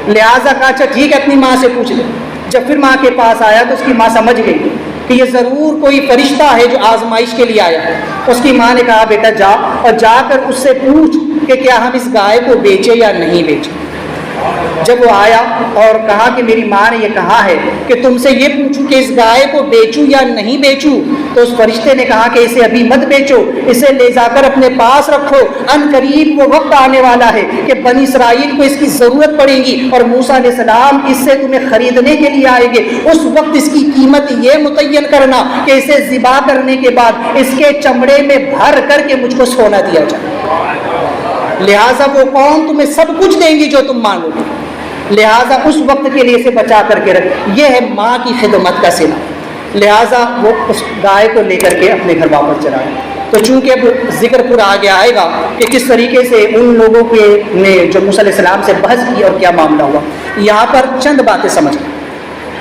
لہٰذا کہا اچھا ٹھیک ہے اپنی ماں سے پوچھ لے۔ جب پھر ماں کے پاس آیا تو اس کی ماں سمجھ گئی کہ یہ ضرور کوئی فرشتہ ہے جو آزمائش کے لیے آیا ہے۔ اس کی ماں نے کہا بیٹا جا اور جا کر اس سے پوچھ کہ کیا ہم اس گائے کو بیچے یا نہیں بیچے۔ جب وہ آیا اور کہا کہ میری ماں نے یہ کہا ہے کہ تم سے یہ پوچھوں کہ اس گائے کو بیچوں یا نہیں بیچوں، تو اس فرشتے نے کہا کہ اسے ابھی مت بیچو، اسے لے جا کر اپنے پاس رکھو، ان قریب وہ وقت آنے والا ہے کہ بنی اسرائیل کو اس کی ضرورت پڑے گی اور موسیٰ علیہ السلام اس سے تمہیں خریدنے کے لیے آئیں گے۔ اس وقت اس کی قیمت یہ متعین کرنا کہ اسے ذبح کرنے کے بعد اس کے چمڑے میں بھر کر کے مجھ کو سونا دیا جائے، لہٰذا وہ قوم تمہیں سب کچھ دیں گی جو تم مانگو گے، لہٰذا اس وقت کے لیے اسے بچا کر کے رکھ۔ یہ ہے ماں کی خدمت کا صلہ۔ لہٰذا وہ اس گائے کو لے کر کے اپنے گھر واپس چلا گیا۔ تو چونکہ اب ذکر پورا آگے آئے گا کہ کس طریقے سے ان لوگوں کے نے جو موسیٰ علیہ السلام سے بحث کی اور کیا معاملہ ہوا، یہاں پر چند باتیں سمجھ لیں۔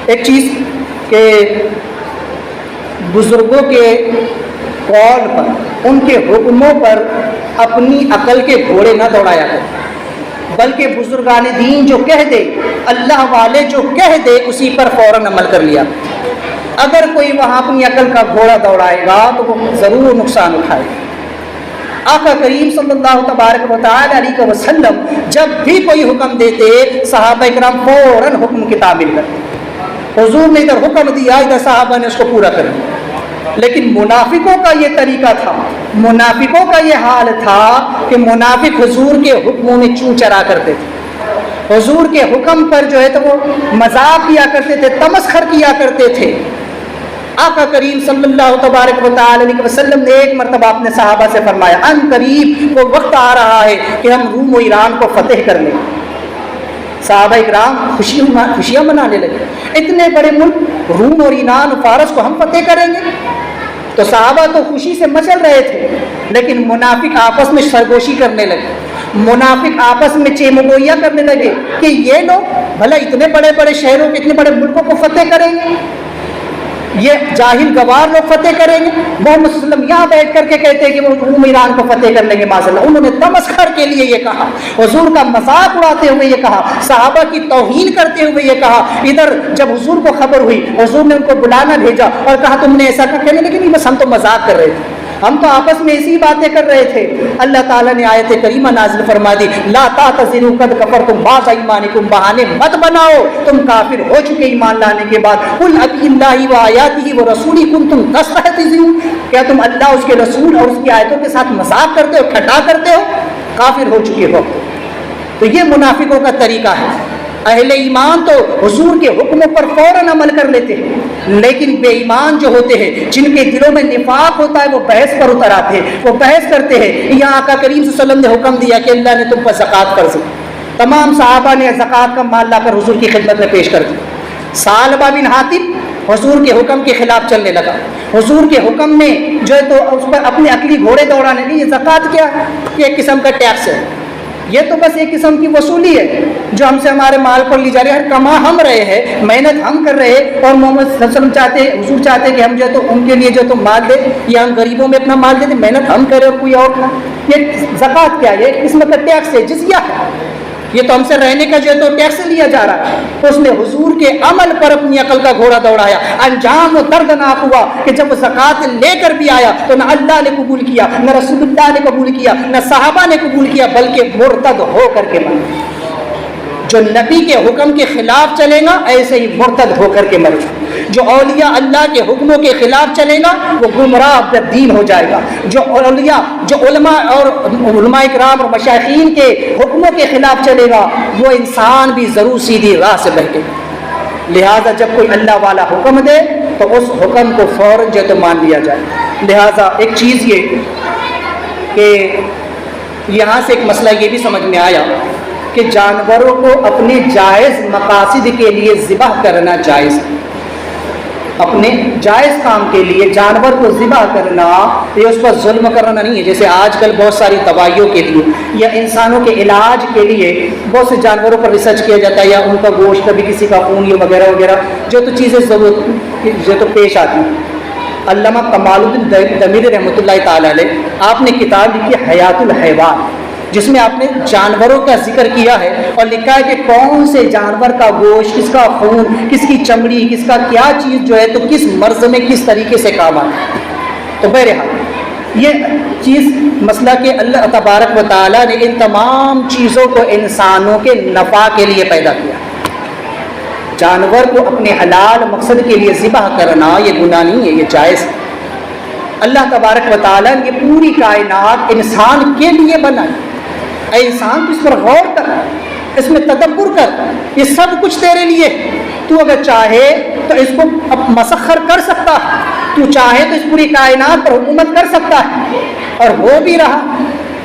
ایک چیز کہ بزرگوں کے قول پر، ان کے حکموں پر اپنی عقل کے گھوڑے نہ دوڑایا کریں، بلکہ بزرگان دین جو کہہ دے، اللہ والے جو کہہ دے اسی پر فوراً عمل کر لیا۔ اگر کوئی وہاں اپنی عقل کا گھوڑا دوڑائے گا تو وہ ضرور نقصان اٹھائے گا۔ آقا کریم صلی اللہ تبارک و تعالی علیہ وسلم جب بھی کوئی حکم دیتے صحابہ کرام فوراً حکم کی تعمیل کرتے۔ حضور نے ادھر حکم دیا، ادھر صحابہ نے اس کو پورا کر دیا۔ لیکن منافقوں کا یہ طریقہ تھا، منافقوں کا یہ حال تھا کہ منافق حضور کے حکموں میں چوں چرا کرتے تھے، حضور کے حکم پر جو ہے تو وہ مذاق کیا کرتے تھے، تمسخر کیا کرتے تھے۔ آقا کریم صلی اللہ تبارک و تعالی علیہ وسلم نے ایک مرتبہ اپنے صحابہ سے فرمایا ان قریب وہ وقت آ رہا ہے کہ ہم روم و ایران کو فتح کر لیں۔ صحابہ اکرام خوشیاں منانے لگے، اتنے بڑے ملک روم اور ایران فارس کو ہم فتح کریں گے۔ تو صحابہ تو خوشی سے مچل رہے تھے، لیکن منافق آپس میں سرگوشی کرنے لگے، منافق آپس میں چیمگوئیاں کرنے لگے کہ یہ لوگ بھلا اتنے بڑے بڑے شہروں کے اتنے بڑے ملکوں کو فتح کریں گے، یہ جاہل گوار لوگ فتح کریں گے۔ محمد صلی اللہ علیہ وسلم یہاں بیٹھ کر کے کہتے ہیں کہ وہ روم ایران کو فتح کر لیں گے معاذ اللہ۔ انہوں نے تمسخر کے لیے یہ کہا، حضور کا مذاق اڑاتے ہوئے یہ کہا، صحابہ کی توہین کرتے ہوئے یہ کہا۔ ادھر جب حضور کو خبر ہوئی، حضور نے ان کو بلانا بھیجا اور کہا تم نے ایسا کہا، کہنے لیکن بس ہم تو مذاق کر رہے تھے، ہم تو آپس میں ایسی باتیں کر رہے تھے۔ اللہ تعالیٰ نے آیت کریمہ نازل فرما دی، لا تعتذروا قد کفرتم بعد ایمانکم، بہانے مت بناؤ، تم کافر ہو چکے ایمان لانے کے بعد۔ قل ابی اللہ وآیاتہ ورسولہ کنتم تستہزئون، کیا تم اللہ اس کے رسول اور اس کی آیتوں کے ساتھ مذاق کرتے ہو، ٹھٹا کرتے ہو، کافر ہو چکے ہو۔ تو یہ منافقوں کا طریقہ ہے۔ اہل ایمان تو حضور کے حکموں پر فوراً عمل کر لیتے ہیں، لیکن بے ایمان جو ہوتے ہیں، جن کے دلوں میں نفاق ہوتا ہے، وہ بحث پر اتر آتے ہیں، وہ بحث کرتے ہیں۔ یہاں آقا کریم صلی اللہ علیہ وسلم نے حکم دیا کہ اللہ نے تم پر زکوٰۃ فرض کی، تمام صحابہ نے زکوٰۃ کا مال لا کر حضور کی خدمت میں پیش کر دیا۔ ثعلبہ بن حاطب حضور کے حکم کے خلاف چلنے لگا، حضور کے حکم میں جو ہے تو اس پر اپنے عقلی گھوڑے دوڑانے لگے۔ یہ زکوٰۃ کیا ہے؟ یہ ایک قسم کا ٹیکس ہے، یہ تو بس ایک قسم کی وصولی ہے جو ہم سے ہمارے مال پر لی جا رہی ہے. کما ہم رہے ہیں, محنت ہم کر رہے ہیں, اور محمد صلی اللہ علیہ وسلم چاہتے ہیں, حضور چاہتے ہیں کہ ہم جو ہے تو ان کے لیے جو تو مال دے, یا ہم غریبوں میں اپنا مال دے دیں, محنت ہم کریں اور کوئی اور نہ. یہ زکوٰۃ کیا ہے؟ ایک قسم کا ٹیکس ہے, جزیہ ہے. یہ تو ہم سے رہنے کا جو ہے تو ٹیکس لیا جا رہا ہے. اس نے حضور کے عمل پر اپنی عقل کا گھوڑا دوڑایا. انجام و دردناک ہوا کہ جب وہ زکوٰۃ لے کر بھی آیا تو نہ اللہ نے قبول کیا, نہ رسول اللہ نے قبول کیا, نہ صحابہ نے قبول کیا, بلکہ مرتد ہو کر کے مر. جو نبی کے حکم کے خلاف چلے گا ایسے ہی مرتد ہو کر کے مر جائے. جو اولیاء اللہ کے حکموں کے خلاف چلے گا وہ گمراہ بدین ہو جائے گا. جو اولیاء, جو علماء اور علماء کرام اور مشائخین کے حکموں کے خلاف چلے گا وہ انسان بھی ضرور سیدھی راہ سے بہکے گا. لہٰذا جب کوئی اللہ والا حکم دے تو اس حکم کو فوراً جو تو مان لیا جائے. لہٰذا ایک چیز یہ کہ یہاں سے ایک مسئلہ یہ بھی سمجھ میں آیا کہ جانوروں کو اپنے جائز مقاصد کے لیے ذبح کرنا جائز ہے. اپنے جائز کام کے لیے جانور کو ذبح کرنا یہ اس پر ظلم کرنا نہیں ہے. جیسے آج کل بہت ساری دوائیوں کے لیے یا انسانوں کے علاج کے لیے بہت سے جانوروں پر ریسرچ کیا جاتا ہے, یا ان کا گوشت, کبھی کسی کا خون یا وغیرہ وغیرہ جو تو چیزیں ضرورت جو تو پیش آتی ہیں. علامہ کمال الدین دمیری رحمۃ اللہ تعالیٰ علیہ, آپ نے کتاب لکھی حیات الحیوان, جس میں آپ نے جانوروں کا ذکر کیا ہے اور لکھا ہے کہ کون سے جانور کا گوشت, کس کا خون, کس کی چمڑی, کس کا کیا چیز جو ہے تو کس مرض میں کس طریقے سے کام آتا ہے. تو بہرحال یہ چیز مسئلہ کہ اللہ تبارک و تعالیٰ نے ان تمام چیزوں کو انسانوں کے نفع کے لیے پیدا کیا. جانور کو اپنے حلال مقصد کے لیے ذبح کرنا یہ گناہ نہیں ہے, یہ جائز ہے. اللہ تبارک و تعالیٰ نے یہ پوری کائنات انسان کے لیے بنائی. اے انسان تو اس پر غور کر, اس میں تدبر کر, یہ سب کچھ تیرے لیے. تو اگر چاہے تو اس کو مسخر کر سکتا ہے, تو چاہے تو اس پوری کائنات پر حکومت کر سکتا ہے, اور ہو بھی رہا.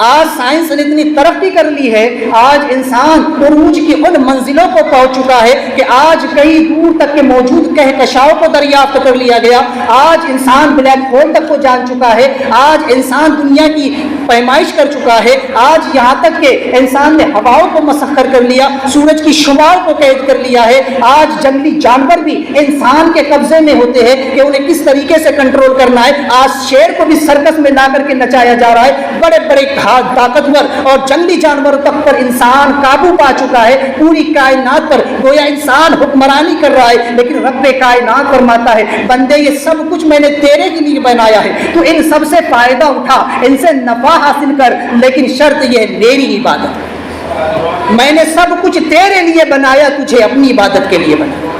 آج سائنس نے اتنی ترقی کر لی ہے, آج انسان عروج کی ان منزلوں کو پہنچ چکا ہے کہ آج کئی دور تک کے موجود کہکشاؤں کو دریافت کر لیا گیا. آج انسان بلیک ہول تک کو جان چکا ہے. آج انسان دنیا کی پیمائش کر چکا ہے. آج یہاں تک کہ انسان نے ہواؤں کو مسخر کر لیا, سورج کی شعاؤں کو قید کر لیا ہے. آج جنگلی جانور بھی انسان کے قبضے میں ہوتے ہیں کہ انہیں کس طریقے سے کنٹرول کرنا ہے. آج شیر کو بھی سرکس میں لا کر کے نچایا جا رہا ہے. بڑے بڑے طاقتور اور جنگلی جانوروں تک پر انسان قابو پا چکا ہے. پوری کائنات پر گویا انسان حکمرانی کر رہا ہے, لیکن رب کائنات فرماتا ہے بندے یہ سب کچھ میں نے تیرے کے لیے بنایا ہے, تو ان سب سے فائدہ اٹھا, ان سے نفع حاصل کر, لیکن شرط یہ ہے میری عبادت. میں نے سب کچھ تیرے لیے بنایا, تجھے اپنی عبادت کے لیے بنایا.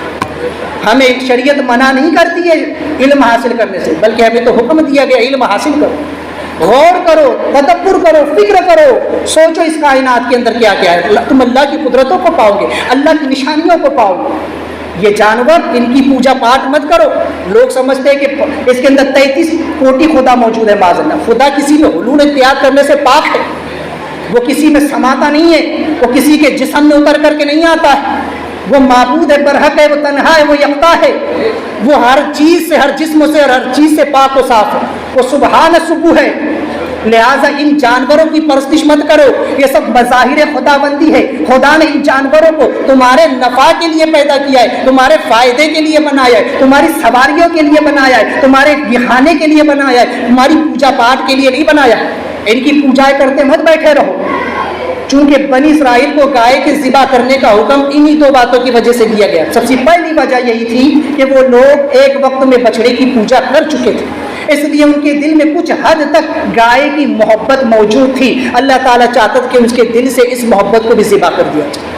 ہمیں شریعت منع نہیں کرتی ہے علم حاصل کرنے سے, بلکہ ہمیں تو حکم دیا گیا علم حاصل کرو, غور کرو, تدبر کرو, فکر کرو, سوچو اس کائنات کے اندر کیا کیا ہے. تم اللہ کی قدرتوں کو پاؤ گے, اللہ کی نشانیوں کو پاؤ گے. یہ جانور ان کی پوجا پاٹ مت کرو. لوگ سمجھتے ہیں کہ اس کے اندر 33 کوٹی خدا موجود ہے. معاذ اللہ, خدا کسی میں حلول اختیار کرنے سے پاک ہے. وہ کسی میں سماتا نہیں ہے, وہ کسی کے جسم میں اتر کر کے نہیں آتا ہے. وہ معبود ہے, برحق ہے, وہ تنہا ہے, وہ یکتا ہے. وہ ہر چیز سے, ہر جسم سے اور ہر چیز سے پاک و صاف ہے. وہ سبحان سبو ہے. لہٰذا ان جانوروں کی پرستش مت کرو, یہ سب مظاہر خدا بندی ہے. خدا نے ان جانوروں کو تمہارے نفع کے لیے پیدا کیا ہے, تمہارے فائدے کے لیے بنایا ہے, تمہاری سواریوں کے لیے بنایا ہے, تمہارے کھانے کے لیے بنایا ہے, تمہاری پوجا پاٹ کے لیے نہیں بنایا. ان کی پوجائیں کرتے مت بیٹھے رہو. چونکہ بنی اسرائیل کو گائے کے ذبح کرنے کا حکم انہی دو باتوں کی وجہ سے دیا گیا. سب سے پہلی وجہ یہی تھی کہ وہ لوگ ایک وقت میں بچڑے کی پوجا کر چکے تھے, اس لیے ان کے دل میں کچھ حد تک گائے کی محبت موجود تھی. اللہ تعالیٰ چاہتا تھا کہ ان کے دل سے اس محبت کو بھی ذبح کر دیا جائے,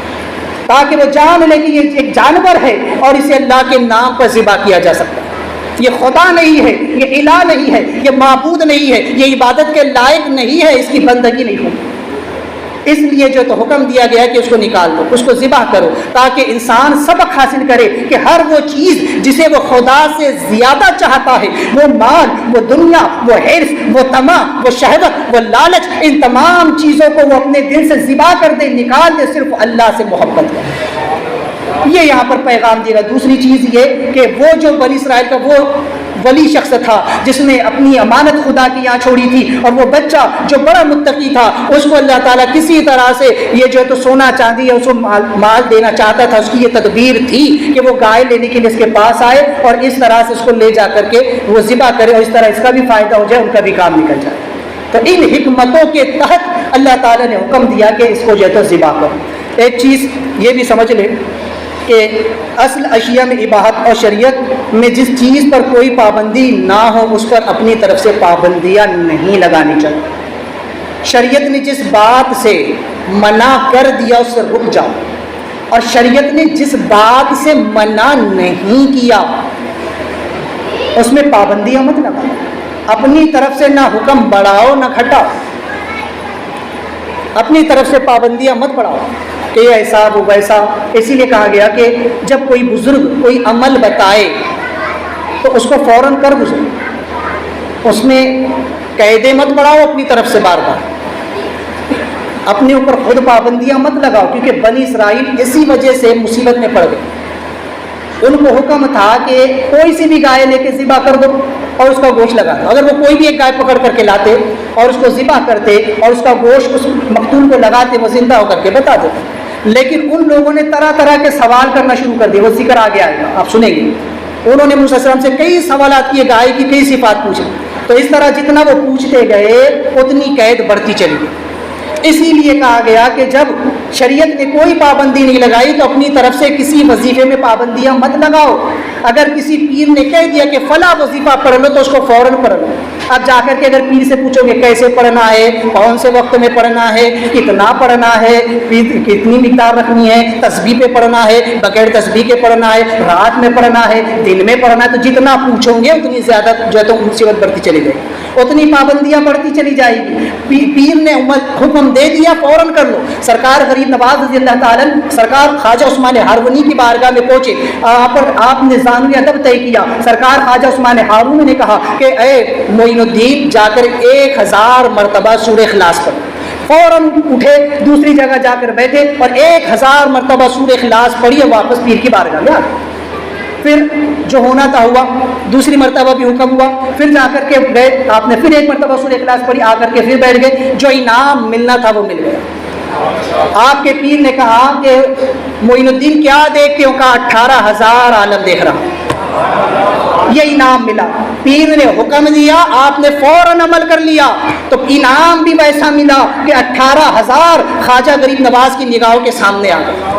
تاکہ وہ جان لے کہ یہ ایک جانور ہے اور اسے اللہ کے نام پر ذبح کیا جا سکتا ہے. یہ خدا نہیں ہے, یہ الہ نہیں ہے, یہ معبود نہیں ہے, یہ عبادت کے لائق نہیں ہے, اس کی بندگی نہیں ہوگی. اس لیے جو تو حکم دیا گیا ہے کہ اس کو نکال دو, اس کو ذبح کرو, تاکہ انسان سبق حاصل کرے کہ ہر وہ چیز جسے وہ خدا سے زیادہ چاہتا ہے, وہ مال, وہ دنیا, وہ حرص, وہ طمع, وہ شہوت, وہ لالچ, ان تمام چیزوں کو وہ اپنے دل سے ذبح کر دے, نکال دے, صرف اللہ سے محبت کرے. یہ یہاں پر پیغام دے گا. دوسری چیز یہ کہ وہ جو بنی اسرائیل کا وہ ولی شخص تھا جس نے اپنی امانت خدا کی یہاں چھوڑی تھی، اور وہ بچہ جو بڑا متقی تھا اس کو اللہ تعالیٰ کسی طرح سے یہ جو ہے تو سونا چاندی ہے اس کو مال دینا چاہتا تھا، اس کی یہ تدبیر تھی کہ وہ گائے لینے کے لیے اس کے پاس آئے اور اس طرح سے اس کو لے جا کر کے وہ ذبح کرے اور اس طرح اس کا بھی فائدہ ہو جائے، ان کا بھی کام نکل جائے۔ تو ان حکمتوں کے تحت اللہ تعالیٰ نے حکم دیا کہ اس کو جو ہے تو ذبح کرو۔ ایک چیز یہ بھی سمجھ لیں کہ اصل اشیاء میں اباحت اور شریعت میں جس چیز پر کوئی پابندی نہ ہو اس پر اپنی طرف سے پابندیاں نہیں لگانی چاہیے۔ شریعت نے جس بات سے منع کر دیا اس سے رک جاؤ، اور شریعت نے جس بات سے منع نہیں کیا اس میں پابندیاں مت لگاؤ، اپنی طرف سے نہ حکم بڑھاؤ نہ گھٹاؤ، اپنی طرف سے پابندیاں مت بڑھاؤ کہ یہ ایسا وہ ویسا۔ اسی لیے کہا گیا کہ جب کوئی بزرگ کوئی عمل بتائے تو اس کو فوراً کر گزرو، اس میں قیدیں مت بڑھاؤ اپنی طرف سے، بار بار اپنے اوپر خود پابندیاں مت لگاؤ، کیونکہ بنی اسرائیل اسی وجہ سے مصیبت میں پڑ گئے۔ ان کو حکم تھا کہ کوئی سی بھی گائے لے کے ذبح کر دو اور اس کا گوشت لگا دو۔ اگر وہ کوئی بھی ایک گائے پکڑ کر کے لاتے اور اس کو ذبح کرتے اور اس کا گوشت اس مقتول کو لگاتے، وہ زندہ ہو کر کے بتا دیتے، لیکن ان لوگوں نے طرح طرح کے سوال کرنا شروع کر دیے، وہ ذکر آگے آئے گا آپ سنیں گے۔ انہوں نے موسیٰ علیہ السلام سے کئی سوالات کیے، گائے کی کئی صفات پوچھی، تو اس طرح جتنا وہ پوچھتے گئے اتنی قید بڑھتی چلی گئی۔ اسی لیے کہا گیا کہ جب شریعت نے کوئی پابندی نہیں لگائی تو اپنی طرف سے کسی وظیفے میں پابندیاں مت لگاؤ۔ اگر کسی پیر نے کہہ دیا کہ فلاں وظیفہ پڑھ لو تو اس کو فوراً پڑھ لو۔ اب جا کر کے اگر پیر سے پوچھو گے کیسے پڑھنا ہے، کون سے وقت میں پڑھنا ہے، کتنا پڑھنا ہے، کتنی مقدار رکھنی ہے، تسبیح پہ پڑھنا ہے، بغیر تسبیح کے پڑھنا ہے، رات میں پڑھنا ہے، دن میں پڑھنا ہے، تو جتنا پوچھو گے اتنی زیادہ جو ہے تو مصیبت بڑھتی چلی جائے گی، اتنی پابندیاں بڑھتی چلی جائے گی۔ پیر نے حکم دے دیا فوراً کر لو۔ سرکار غریب نواز رضی اللہ تعالیٰ سرکار خواجہ عثمان ہارونی کی بارگاہ میں پہنچے، آپ نے زانوی ادب طے کیا۔ سرکار خواجہ عثمان ہارونی نے کہا کہ اے معین الدین جا کر 1000 مرتبہ سورہ اخلاص پڑھ۔ فوراً اٹھے، دوسری جگہ جا کر بیٹھے اور 1000 مرتبہ سورہ اخلاص پڑھی اور واپس پیر کی بارگاہ میں آ گئے۔ پھر جو ہونا تھا ہوا، دوسری مرتبہ بھی حکم ہوا، پھر جا کر کے گئے، آپ نے پھر ایک مرتبہ سورہ اخلاص پڑھی، آ کر کے پھر بیٹھ گئے، جو انعام ملنا تھا وہ مل گیا۔ آپ کے پیر نے کہا کہ معین الدین کیا دیکھتے ہو؟ کہا 18000 عالم دیکھ رہا ہوں۔ یہ انعام ملا، پیر نے حکم دیا، آپ نے فوراً عمل کر لیا تو انعام بھی ویسا ملا کہ 18000 خواجہ غریب نواز کی نگاہوں کے سامنے آ گئے۔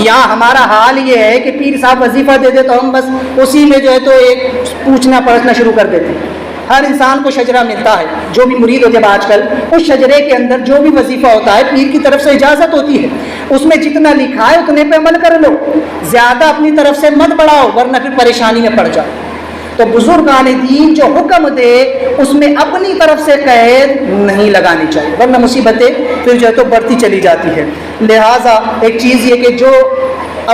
یہاں ہمارا حال یہ ہے کہ پیر صاحب وظیفہ دے دے تو ہم بس اسی میں جو ہے تو ایک پوچھنا پرچھنا شروع کر دیتے ہیں۔ ہر انسان کو شجرہ ملتا ہے، جو بھی مرید ہوتے ہیں آج کل اس شجرے کے اندر جو بھی وظیفہ ہوتا ہے پیر کی طرف سے اجازت ہوتی ہے، اس میں جتنا لکھا ہے اتنے پہ عمل کر لو، زیادہ اپنی طرف سے مت بڑھاؤ ورنہ پھر پریشانی میں پڑ جاؤ۔ تو بزرگان دین جو حکم دے اس میں اپنی طرف سے قید نہیں لگانی چاہیے ورنہ مصیبتیں پھر جو ہے تو بڑھتی چلی جاتی ہے۔ لہٰذا ایک چیز یہ کہ جو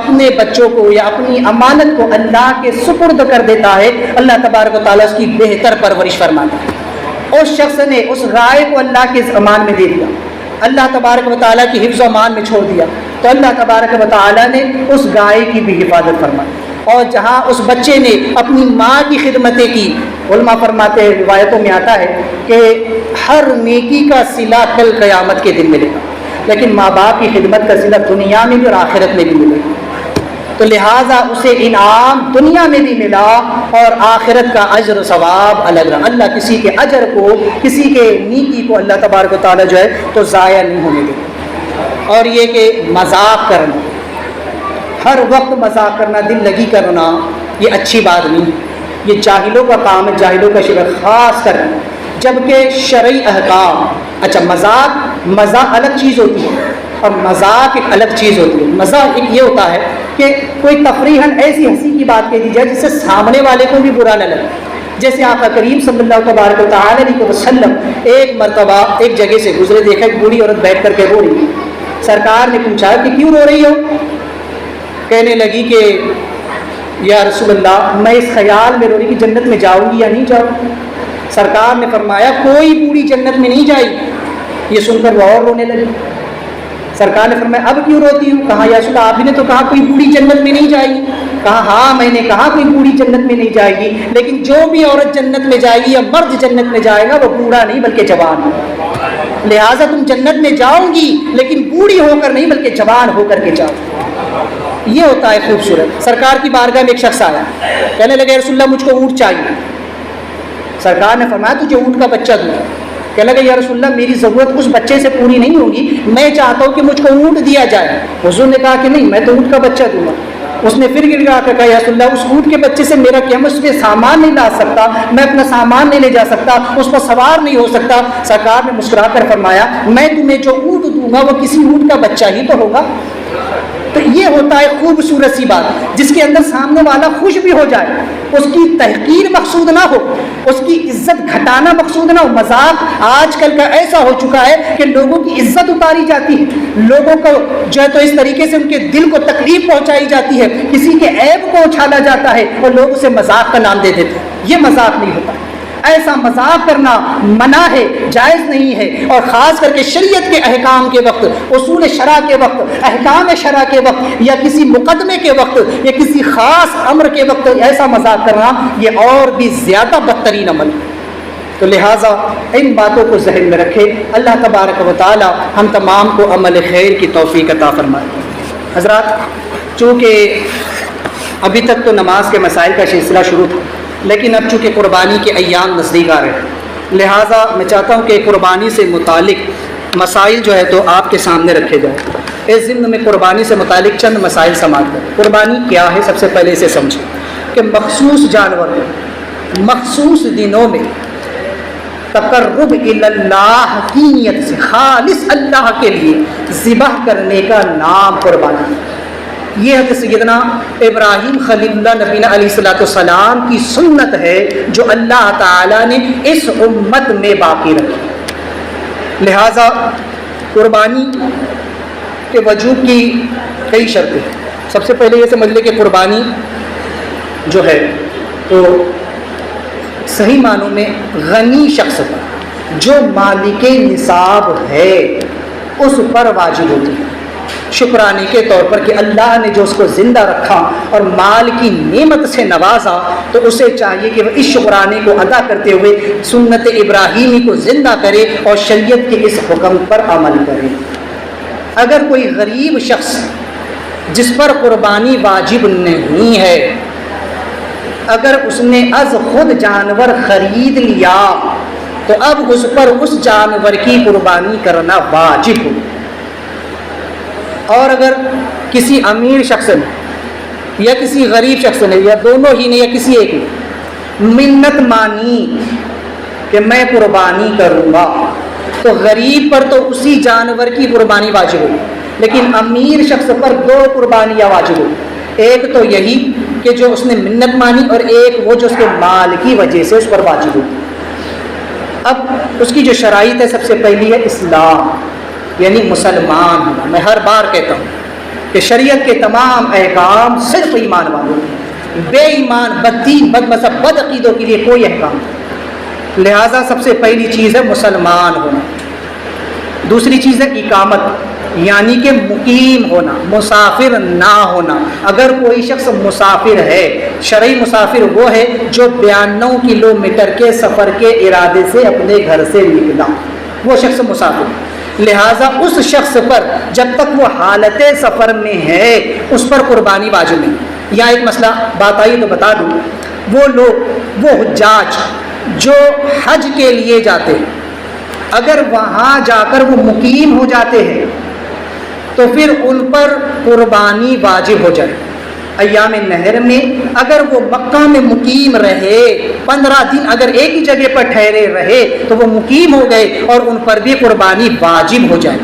اپنے بچوں کو یا اپنی امانت کو اللہ کے سپرد کر دیتا ہے، اللہ تبارک و تعالیٰ اس کی بہتر پرورش فرماتا ہے۔ اس شخص نے اس رائے کو اللہ کے امان میں دے دیا، اللہ تبارک و تعالیٰ کی حفظ و امان میں چھوڑ دیا، تو اللہ تبارک و تعالیٰ نے اس گائے کی بھی حفاظت فرمائی۔ اور جہاں اس بچے نے اپنی ماں کی خدمتیں کی، علماء فرماتے ہیں، روایتوں میں آتا ہے کہ ہر نیکی کا صلہ کل قیامت کے دن ملے گا، لیکن ماں باپ کی خدمت کا صلہ دنیا میں بھی اور آخرت میں بھی ملے گا۔ تو لہٰذا اسے انعام دنیا میں بھی ملا اور آخرت کا اجر و ثواب الگ رہا۔ اللہ کسی کے اجر کو، کسی کے نیکی کو اللہ تبارک و تعالیٰ جو ہے تو ضائع نہیں ہونے دے۔ اور یہ کہ مذاق کرنا، ہر وقت مذاق کرنا، دل لگی کرنا، یہ اچھی بات نہیں، یہ جاہلوں کا کام ہے، جاہلوں کا شکار، خاص کر جبکہ شرعی احکام۔ اچھا مذاق الگ چیز ہوتی ہے اور مذاق ایک الگ چیز ہوتی ہے۔ مذاق ایک یہ ہوتا ہے کہ کوئی تفریحاً ایسی ہنسی کی بات کہہ دی جائے جس سے سامنے والے کو بھی برا نہ لگے۔ جیسے آقا کریم صلی اللہ تبارک و تعالیٰ علیہ وسلم ایک مرتبہ ایک جگہ سے گزرے، دیکھا ایک بوڑھی عورت بیٹھ کر کے رو رہی، سرکار نے پوچھا کہ کیوں رو رہی ہو؟ کہنے لگی کہ یا رسول اللہ میں اس خیال میں رو رہی کہ جنت میں جاؤں گی یا نہیں جاؤں۔ سرکار نے فرمایا کوئی بوڑھی جنت میں نہیں جائے گی۔ یہ سن کر وہ اور رونے لگی۔ سرکار نے فرمایا اب کیوں روتی ہوں؟ کہا یا رسول اللہ آپ نے تو کہا کوئی بوڑھی جنت میں نہیں جائے گی۔ کہا ہاں میں نے کہا کوئی بوڑھی جنت میں نہیں جائے گی، لیکن جو بھی عورت جنت میں جائے گی یا مرد جنت میں جائے گا وہ بوڑھا نہیں بلکہ جوان ہے، لہٰذا تم جنت میں جاؤ گی لیکن بوڑھی ہو کر نہیں بلکہ جوان ہو کر کے جاؤ۔ یہ ہوتا ہے خوبصورت۔ سرکار کی بارگاہ میں ایک شخص آیا، کہنے لگے رسول اللہ مجھ کو اونٹ چاہیے۔ سرکار نے فرمایا تجھے اونٹ کا بچہ دوں۔ کہنے لگے یا رسول اللہ میری ضرورت اس بچے سے پوری نہیں ہوگی، میں چاہتا ہوں کہ مجھ کو اونٹ دیا جائے۔ حضور نے کہا کہ نہیں میں تو اونٹ کا بچہ دوں گا۔ اس نے پھر گڑگڑا کر کہا یا رسول اللہ اس اونٹ کے بچے سے میرا کیا، میں اس پہ سامان نہیں لا سکتا، میں اپنا سامان نہیں لے جا سکتا، اس پر سوار نہیں ہو سکتا۔ سرکار نے مسکرا کر فرمایا میں تمہیں جو اونٹ دوں گا وہ کسی اونٹ کا بچہ ہی تو ہوگا۔ تو یہ ہوتا ہے خوبصورت سی بات جس کے اندر سامنے والا خوش بھی ہو جائے، اس کی تحقیر مقصود نہ ہو، اس کی عزت گھٹانا مقصود نہ ہو۔ مذاق آج کل کا ایسا ہو چکا ہے کہ لوگوں کی عزت اتاری جاتی ہے، لوگوں کو جو ہے تو اس طریقے سے ان کے دل کو تکلیف پہنچائی جاتی ہے، کسی کے عیب کو اچھالا جاتا ہے اور لوگ اسے مذاق کا نام دے دیتے ہیں۔ یہ مذاق نہیں ہوتا، ایسا مذاق کرنا منع ہے، جائز نہیں ہے، اور خاص کر کے شریعت کے احکام کے وقت، اصول شرع کے وقت، احکام شرع کے وقت، یا کسی مقدمے کے وقت یا کسی خاص امر کے وقت ایسا مذاق کرنا یہ اور بھی زیادہ بدترین عمل ہے۔ تو لہٰذا ان باتوں کو ذہن میں رکھے، اللہ تبارک و تعالی ہم تمام کو عمل خیر کی توفیق عطا فرمائے۔ حضرات چونکہ ابھی تک تو نماز کے مسائل کا سلسلہ شروع تھا، لیکن اب چونکہ قربانی کے ایام نزدیک آ رہے ہیں، لہٰذا میں چاہتا ہوں کہ قربانی سے متعلق مسائل جو ہے تو آپ کے سامنے رکھے جائیں۔ اس ضمن میں قربانی سے متعلق چند مسائل سماعت کریں۔ قربانی کیا ہے سب سے پہلے اسے سمجھیں کہ مخصوص جانور مخصوص دنوں میں تقرب اللہ کی نیت سے خالص اللہ کے لیے ذبح کرنے کا نام قربانی ہے۔ یہ حضرت سیدنا ابراہیم خلیل اللہ نبی علیہ السلام کی سنت ہے جو اللہ تعالیٰ نے اس امت میں باقی رکھی۔ لہٰذا قربانی کے وجوب کی کئی شرطیں ہیں۔ سب سے پہلے یہ سمجھ لیں کہ قربانی جو ہے تو صحیح معنوں میں غنی شخص پر جو مالک نصاب ہے اس پر واجب ہوتی ہے، شکرانے کے طور پر کہ اللہ نے جو اس کو زندہ رکھا اور مال کی نعمت سے نوازا تو اسے چاہیے کہ وہ اس شکرانے کو ادا کرتے ہوئے سنت ابراہیمی کو زندہ کرے اور شریعت کے اس حکم پر عمل کرے۔ اگر کوئی غریب شخص جس پر قربانی واجب نہیں ہے، اگر اس نے از خود جانور خرید لیا تو اب اس پر اس جانور کی قربانی کرنا واجب ہو۔ اور اگر کسی امیر شخص نے یا کسی غریب شخص نے یا دونوں ہی نے یا کسی ایک نے منت مانی کہ میں قربانی کروں گا تو غریب پر تو اسی جانور کی قربانی واجب ہوگی، لیکن امیر شخص پر دو قربانیاں واجب ہوگی۔ ایک تو یہی کہ جو اس نے منت مانی اور ایک وہ جو اس کے مال کی وجہ سے اس پر واجب ہوگی۔ اب اس کی جو شرائط ہے سب سے پہلی ہے اسلام، یعنی مسلمان ہونا۔ میں ہر بار کہتا ہوں کہ شریعت کے تمام احکام صرف ایمان والوں کے، بے ایمان بددین بد مذہب بد عقیدوں کے لیے کوئی احکام نہیں۔ لہٰذا سب سے پہلی چیز ہے مسلمان ہونا۔ دوسری چیز ہے اقامت، یعنی کہ مقیم ہونا، مسافر نہ ہونا۔ اگر کوئی شخص مسافر ہے، شرعی مسافر وہ ہے جو 92 کلومیٹر کے سفر کے ارادے سے اپنے گھر سے نکلا، وہ شخص مسافر۔ لہٰذا اس شخص پر جب تک وہ حالت سفر میں ہے اس پر قربانی واجب نہیں۔ یہاں ایک مسئلہ بات آئی تو بتا دوں، وہ لوگ وہ حجاج جو حج کے لیے جاتے ہیں، اگر وہاں جا کر وہ مقیم ہو جاتے ہیں تو پھر ان پر قربانی واجب ہو جائے۔ ایام نہر میں اگر وہ مکہ میں مقیم رہے، 15 دن اگر ایک ہی جگہ پر ٹھہرے رہے تو وہ مقیم ہو گئے اور ان پر بھی قربانی واجب ہو جائے۔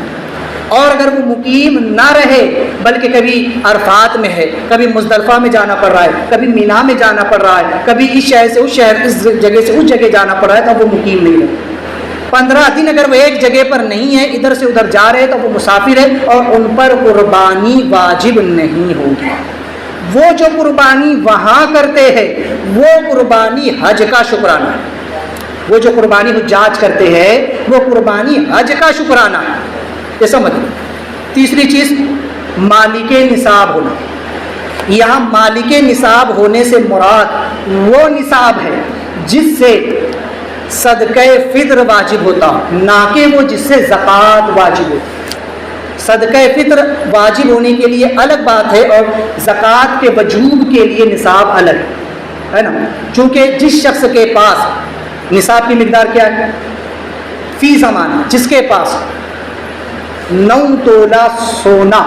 اور اگر وہ مقیم نہ رہے بلکہ کبھی عرفات میں ہے، کبھی مزدلفہ میں جانا پڑ رہا ہے، کبھی مینا میں جانا پڑ رہا ہے، کبھی اس شہر سے اس شہر، اس جگہ سے اس جگہ جانا پڑ رہا ہے، تو وہ مقیم نہیں رہے۔ 15 دن اگر وہ ایک جگہ پر نہیں ہے، ادھر سے ادھر جا رہے تو وہ مسافر ہے اور ان پر قربانی واجب نہیں ہوگی۔ وہ جو قربانی وہاں کرتے ہیں وہ قربانی حج کا شکرانہ ہے۔ وہ جو قربانی حجاج کرتے ہیں وہ قربانی حج کا شکرانہ ہے، یہ سمجھ لیں۔ تیسری چیز مالک نصاب ہونا. یہاں مالک نصاب ہونے سے مراد وہ نصاب ہے جس سے صدقہ فطر واجب ہوتا، نہ کہ وہ جس سے زکوٰۃ واجب ہوتی. صدقہ فطر واجب ہونے کے لیے الگ بات ہے اور زکوٰۃ کے وجوب کے لیے نصاب الگ ہے نا. چونکہ جس شخص کے پاس نصاب کی مقدار کیا ہے فی زمانہ، جس کے پاس 9 تولہ سونا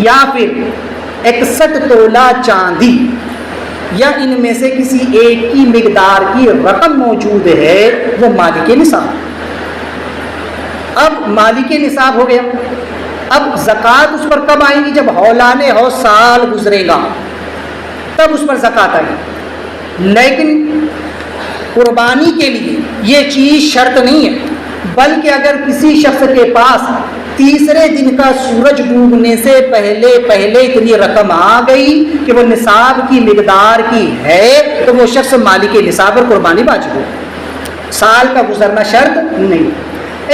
یا پھر 61 تولہ چاندی یا ان میں سے کسی ایک کی مقدار کی رقم موجود ہے، وہ مالک نصاب. اب مالک نصاب ہو گیا. اب زکوٰۃ اس پر کب آئیں گی؟ جب ہولان ہو سال گزرے گا تب اس پر زکوٰۃ آئے گی. لیکن قربانی کے لیے یہ چیز شرط نہیں ہے، بلکہ اگر کسی شخص کے پاس تیسرے دن کا سورج ڈوبنے سے پہلے اتنی رقم آ گئی کہ وہ نصاب کی مقدار کی ہے تو وہ شخص مالک نصاب پر قربانی واجب ہو. سال کا گزرنا شرط نہیں.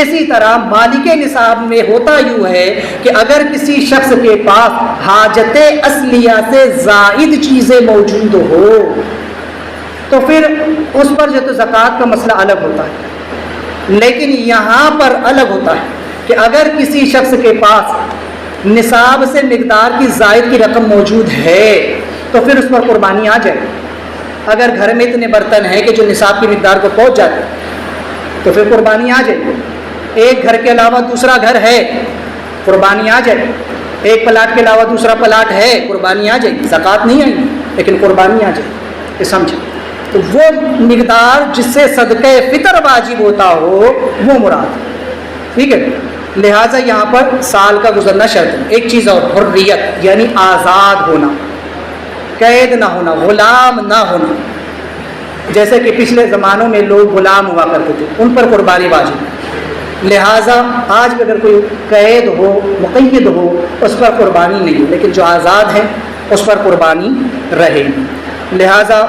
اسی طرح مالک نصاب میں ہوتا یوں ہے کہ اگر کسی شخص کے پاس حاجت اصلیہ سے زائد چیزیں موجود ہو تو پھر اس پر جو تو زکوٰۃ کا مسئلہ الگ ہوتا ہے. لیکن یہاں پر الگ ہوتا ہے کہ اگر کسی شخص کے پاس نصاب سے مقدار کی زائد کی رقم موجود ہے تو پھر اس پر قربانی آ جائے. اگر گھر میں اتنے برتن ہیں کہ جو نصاب کی مقدار کو پہنچ جاتے تو پھر قربانی آ جائے. ایک گھر کے علاوہ دوسرا گھر ہے، قربانی آ جائے. ایک پلاٹ کے علاوہ دوسرا پلاٹ ہے، قربانی آ جائے. زکوٰۃ نہیں آئی لیکن قربانی آ جائے. یہ سمجھیں. تو وہ مقدار جس سے صدقہ فطر واجب ہوتا ہو وہ مراد. ٹھیک ہے. لہٰذا یہاں پر سال کا گزرنا شرط ہے. ایک چیز اور، حریت یعنی آزاد ہونا، قید نہ ہونا، غلام نہ ہونا. جیسے کہ پچھلے زمانوں میں لوگ غلام ہوا کرتے تھے، ان پر قربانی واجب ہے. لہٰذا آج بھی اگر کوئی قید ہو، مقید ہو، اس پر قربانی نہیں ہے، لیکن جو آزاد ہے اس پر قربانی رہے گی. لہٰذا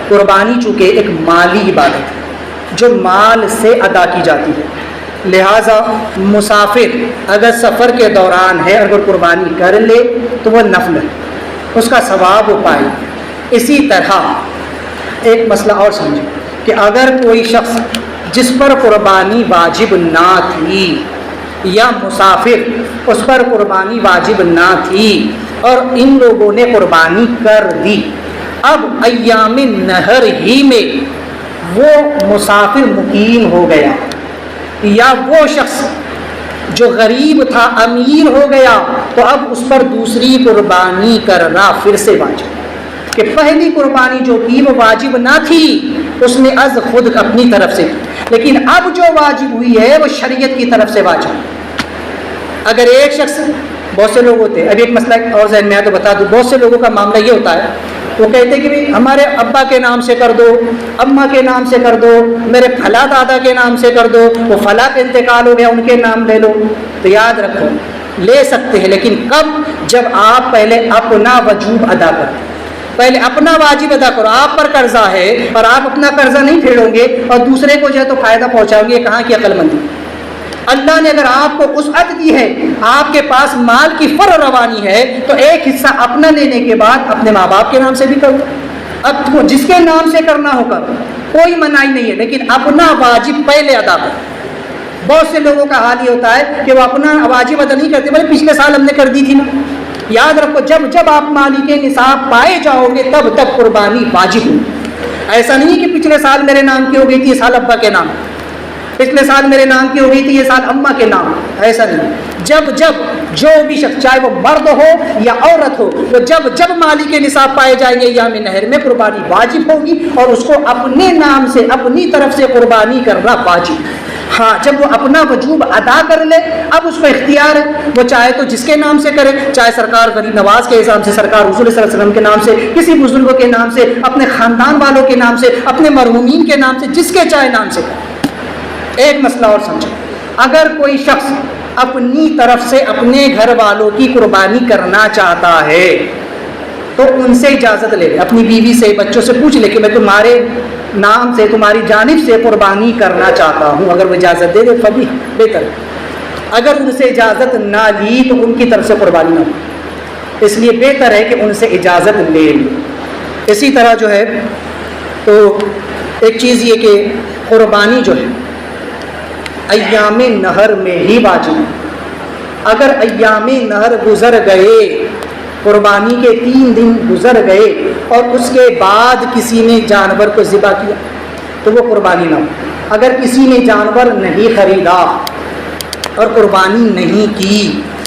قربانی چونکہ ایک مالی عبادت ہے جو مال سے ادا کی جاتی ہے. لہٰذا مسافر اگر سفر کے دوران ہے اگر قربانی کر لے تو وہ نفل ہے، اس کا ثواب وہ پائے. اسی طرح ایک مسئلہ اور سمجھیں کہ اگر کوئی شخص جس پر قربانی واجب نہ تھی یا مسافر اس پر قربانی واجب نہ تھی اور ان لوگوں نے قربانی کر دی، اب ایام نہر ہی میں وہ مسافر مقیم ہو گیا یا وہ شخص جو غریب تھا امیر ہو گیا تو اب اس پر دوسری قربانی کرنا پھر سے واجب. کہ پہلی قربانی جو کی وہ واجب نہ تھی، اس نے از خود اپنی طرف سے، لیکن اب جو واجب ہوئی ہے وہ شریعت کی طرف سے واجب. اگر ایک شخص، بہت سے لوگ ہوتے ہیں، اب ایک مسئلہ اور ذہن میں آیا تو بتا دوں، بہت سے لوگوں کا معاملہ یہ ہوتا ہے، وہ کہتے ہیں کہ بھائی ہمارے ابا کے نام سے کر دو، اماں کے نام سے کر دو، میرے فلاں دادا کے نام سے کر دو، وہ فلاں کا انتقال ہو گیا ان کے نام لے لو. تو یاد رکھو لے سکتے ہیں، لیکن کب؟ جب آپ پہلے اپنا وجوب ادا کریں. پہلے اپنا واجب ادا کرو. آپ پر قرضہ ہے اور آپ اپنا قرضہ نہیں پھیرو گے اور دوسرے کو جو ہے تو فائدہ پہنچاؤ گے، کہاں کی عقل مندی. اللہ نے اگر آپ کو وسعت دی ہے، آپ کے پاس مال کی فر روانی ہے، تو ایک حصہ اپنا لینے کے بعد اپنے ماں باپ کے نام سے بھی کرو. اب جس کے نام سے کرنا ہوگا کوئی منائی نہیں ہے، لیکن اپنا واجب پہلے ادا کرو. بہت سے لوگوں کا حال یہ ہوتا ہے کہ وہ اپنا واجب ادا نہیں کرتے، بھائی پچھلے سال ہم نے کر دی تھی نا. یاد رکھو جب آپ مالک نصاب پائے جاؤ گے تب قربانی واجب ہو. ایسا نہیں کہ پچھلے سال میرے نام کی ہو گئی تھی، یہ سال ابا کے نام، پچھلے سال میرے نام کی ہو گئی تھی، یہ سال اماں کے نام. ایسا نہیں. جب جو بھی شخص، چاہے وہ مرد ہو یا عورت ہو، تو جب مالک نصاب پائے جائیں گے ایام نہر میں قربانی واجب ہوگی اور اس کو اپنے نام سے اپنی طرف سے قربانی کرنا واجب. ہاں جب وہ اپنا وجوب ادا کر لے اب اس کو اختیار ہے، وہ چاہے تو جس کے نام سے کرے، چاہے سرکار غریب نواز کے حساب سے، سرکار حضور صلی اللہ علیہ وسلم کے نام سے، کسی بزرگوں کے نام سے، اپنے خاندان والوں کے نام سے، اپنے مرحومین کے نام سے، جس کے چاہے نام سے. ایک مسئلہ اور سمجھو، اگر کوئی شخص اپنی طرف سے اپنے گھر والوں کی قربانی کرنا چاہتا ہے تو ان سے اجازت لے لے، اپنی بیوی سے، بچوں سے پوچھ لے کہ میں تمہارے نام سے، تمہاری جانب سے قربانی کرنا چاہتا ہوں. اگر وہ اجازت دے دے فبی بہتر. اگر ان سے اجازت نہ لی تو ان کی طرف سے قربانی نہ ہو، اس لیے بہتر ہے کہ ان سے اجازت لے لی۔ اسی طرح جو ہے تو ایک چیز یہ کہ قربانی جو ہے ایام نہر میں ہی واجب ہے۔ اگر ایام نہر گزر گئے، قربانی کے 3 دن گزر گئے اور اس کے بعد کسی نے جانور کو ذبح کیا تو وہ قربانی نہ ہو۔ اگر کسی نے جانور نہیں خریدا اور قربانی نہیں کی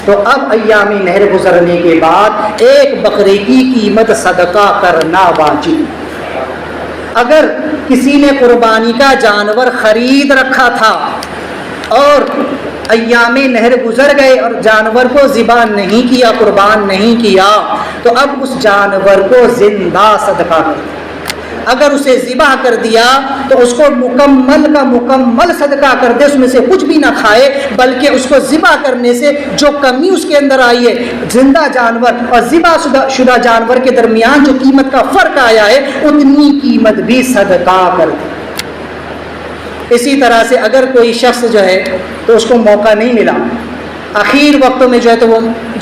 تو اب ایام نہر گزرنے کے بعد ایک بکرے کی قیمت صدقہ کرنا واجب۔ اگر کسی نے قربانی کا جانور خرید رکھا تھا اور ایام نہر گزر گئے اور جانور کو ذبح نہیں کیا، قربان نہیں کیا، تو اب اس جانور کو زندہ صدقہ کر دے۔ اگر اسے ذبح کر دیا تو اس کو مکمل کا مکمل صدقہ کر دے، اس میں سے کچھ بھی نہ کھائے، بلکہ اس کو ذبح کرنے سے جو کمی اس کے اندر آئی ہے، زندہ جانور اور ذبح شدہ جانور کے درمیان جو قیمت کا فرق آیا ہے، اتنی قیمت بھی صدقہ کر دے۔ اسی طرح سے اگر کوئی شخص جو ہے تو اس کو موقع نہیں ملا، آخر وقتوں میں جو ہے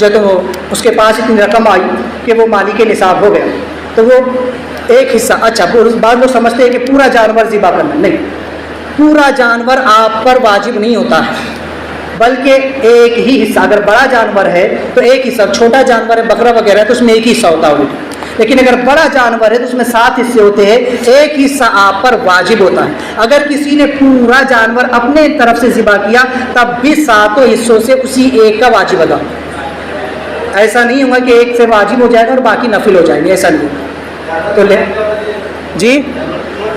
تو اس کے پاس اتنی رقم آئی کہ وہ مالک نصاب ہو گیا، تو وہ ایک حصہ، اچھا بعض لوگ سمجھتے ہیں کہ پورا جانور ذبح کرنا، نہیں، پورا جانور آپ پر واجب نہیں ہوتا ہے، بلکہ ایک ہی حصہ۔ اگر بڑا جانور ہے تو ایک حصہ، چھوٹا جانور ہے بکرا وغیرہ تو اس میں ایک ہی حصہ ہوتا ہے، لیکن اگر بڑا جانور ہے تو اس میں 7 حصے ہوتے ہیں، ایک حصہ آپ پر واجب ہوتا ہے۔ اگر کسی نے پورا جانور اپنے طرف سے ذبح کیا تب بھی 7 حصوں سے اسی ایک کا واجب ادا ہوگا۔ ایسا نہیں ہوگا کہ ایک سے واجب ہو جائے گا اور باقی نفل ہو جائیں گے، ایسا نہیں ہوگا۔ تو جی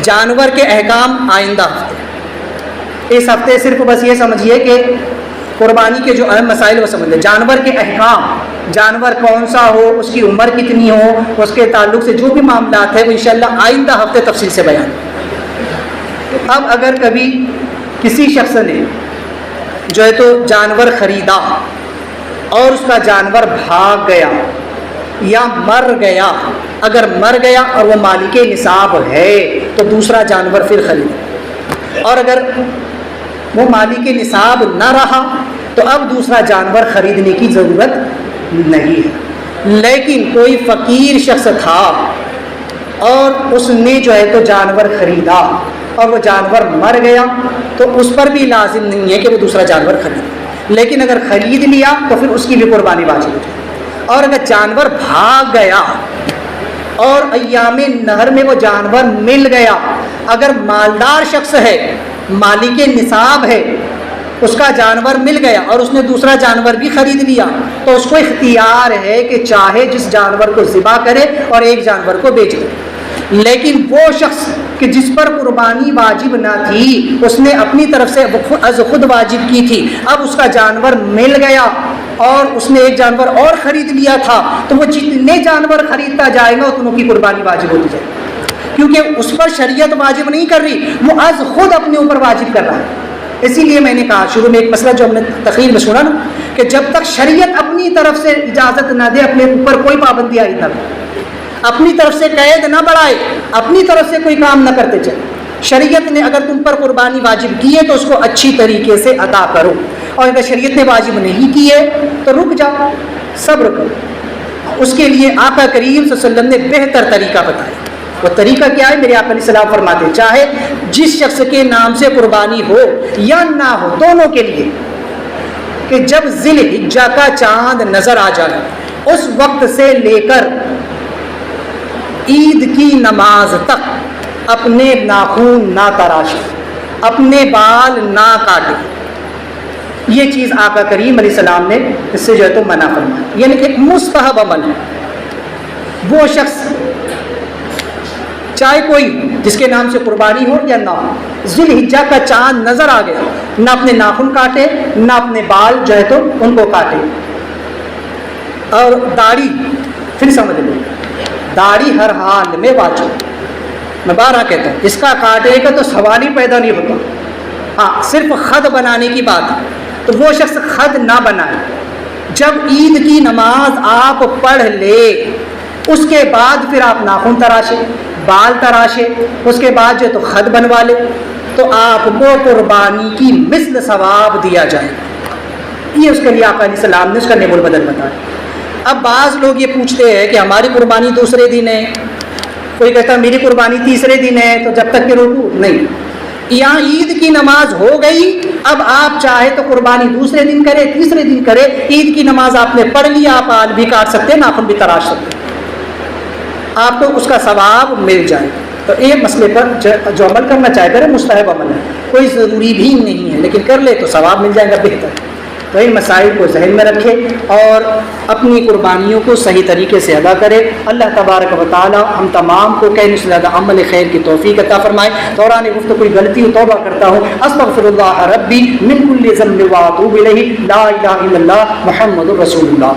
جانور کے احکام آئندہ ہفتے، اس ہفتے صرف بس یہ سمجھیے کہ قربانی کے جو اہم مسائل وہ سمجھ لیں۔ جانور کے احکام، جانور کون سا ہو، اس کی عمر کتنی ہو، اس کے تعلق سے جو بھی معاملات ہیں وہ انشاءاللہ آئندہ ہفتے تفصیل سے بیان۔ اب اگر کبھی کسی شخص نے جو ہے تو جانور خریدا اور اس کا جانور بھاگ گیا یا مر گیا، اگر مر گیا اور وہ مالک نصاب ہے تو دوسرا جانور پھر خریدے، اور اگر وہ مالک نصاب نہ رہا تو اب دوسرا جانور خریدنے کی ضرورت نہیں ہے۔ لیکن کوئی فقیر شخص تھا اور اس نے جو ہے تو جانور خریدا اور وہ جانور مر گیا تو اس پر بھی لازم نہیں ہے کہ وہ دوسرا جانور خریدے، لیکن اگر خرید لیا تو پھر اس کی بھی قربانی واجب ہو جائے۔ اور اگر جانور بھاگ گیا اور ایام نہر میں وہ جانور مل گیا، اگر مالدار شخص ہے، مالک نصاب ہے، اس کا جانور مل گیا اور اس نے دوسرا جانور بھی خرید لیا تو اس کو اختیار ہے کہ چاہے جس جانور کو ذبح کرے اور ایک جانور کو بیچ دے۔ لیکن وہ شخص کہ جس پر قربانی واجب نہ تھی، اس نے اپنی طرف سے از خود واجب کی تھی، اب اس کا جانور مل گیا اور اس نے ایک جانور اور خرید لیا تھا، تو وہ جتنے جانور خریدتا جائے گا اتنوں کی قربانی واجب ہوتی جائے گی، کیونکہ اس پر شریعت واجب نہیں کر رہی، وہ از خود اپنے اوپر واجب کر رہا ہے۔ اسی لیے میں نے کہا شروع میں ایک مسئلہ جو ہم نے تقریر میں سنا نا، کہ جب تک شریعت اپنی طرف سے اجازت نہ دے اپنے اوپر کوئی پابندی عائد نہ کرے، اپنی طرف سے قید نہ بڑھائے، اپنی طرف سے کوئی کام نہ کرتے چلے۔ شریعت نے اگر تم پر قربانی واجب کی ہے تو اس کو اچھی طریقے سے ادا کرو، اور اگر شریعت نے واجب نہیں کی ہے تو رک جاؤ، صبر کرو۔ اس کے لیے آقا کریم صلی اللہ علیہ وسلم نے بہتر طریقہ بتایا۔ وہ طریقہ کیا ہے؟ میرے آقا علیہ السلام فرماتے ہیں چاہے جس شخص کے نام سے قربانی ہو یا نہ ہو، دونوں کے لیے، کہ جب ذی الحجہ کا چاند نظر آ جائے اس وقت سے لے کر عید کی نماز تک اپنے ناخن نہ تراشے، اپنے بال نہ کاٹے۔ یہ چیز آقا کریم علیہ السلام نے اس سے جو ہے تو منع فرمایا، یعنی ایک مستحب عمل ہے۔ وہ شخص چاہے کوئی جس کے نام سے قربانی ہو یا نہ ہو، ذی الحجہ کا چاند نظر آ گیا، نہ اپنے ناخن کاٹے نہ اپنے بال جو ہے تو ان کو کاٹے۔ اور داڑھی، پھر سمجھ لیں، داڑھی ہر حال میں واجب، میں بارہ کہتا ہوں، اس کا کاٹنے کا تو سوال ہی پیدا نہیں ہوتا۔ ہاں صرف خط بنانے کی بات ہے تو وہ شخص خط نہ بنائے، جب عید کی نماز آپ پڑھ لے اس کے بعد پھر آپ ناخن تراشے، بال تراشے، اس کے بعد جو تو خط بنوا لے تو آپ کو قربانی کی مثل ثواب دیا جائے گا۔ یہ اس کے لیے آقا علیہ السلام نے اس کا نعم البدل بتایا۔ اب بعض لوگ یہ پوچھتے ہیں کہ ہماری قربانی دوسرے دن ہے، کوئی کہتا ہے میری قربانی تیسرے دن ہے، تو جب تک کہ روکو نہیں، یہاں عید کی نماز ہو گئی، اب آپ چاہے تو قربانی دوسرے دن کرے، تیسرے دن کرے، عید کی نماز آپ نے پڑھ لی، آپ آل بھی کاٹ سکتے ہیں، ناخن بھی تراش سکتے ہیں، آپ کو اس کا ثواب مل جائے۔ تو یہ مسئلے پر جو عمل کرنا چاہے کرے، مستحب عمل ہے، کوئی ضروری بھی نہیں ہے، لیکن کر لے تو ثواب مل جائے گا، بہتر۔ تو ان مسائل کو ذہن میں رکھے اور اپنی قربانیوں کو صحیح طریقے سے ادا کرے۔ اللہ تبارک و تعالی ہم تمام کو کہنے سے زیادہ عمل خیر کی توفیق عطا فرمائے۔ دوران گفتگو کوئی غلطی ہو توبہ کرتا ہوں، استغفر اللہ ربی من کل ذنب واتوب الیہ، لا الہ الا اللہ محمد رسول اللہ۔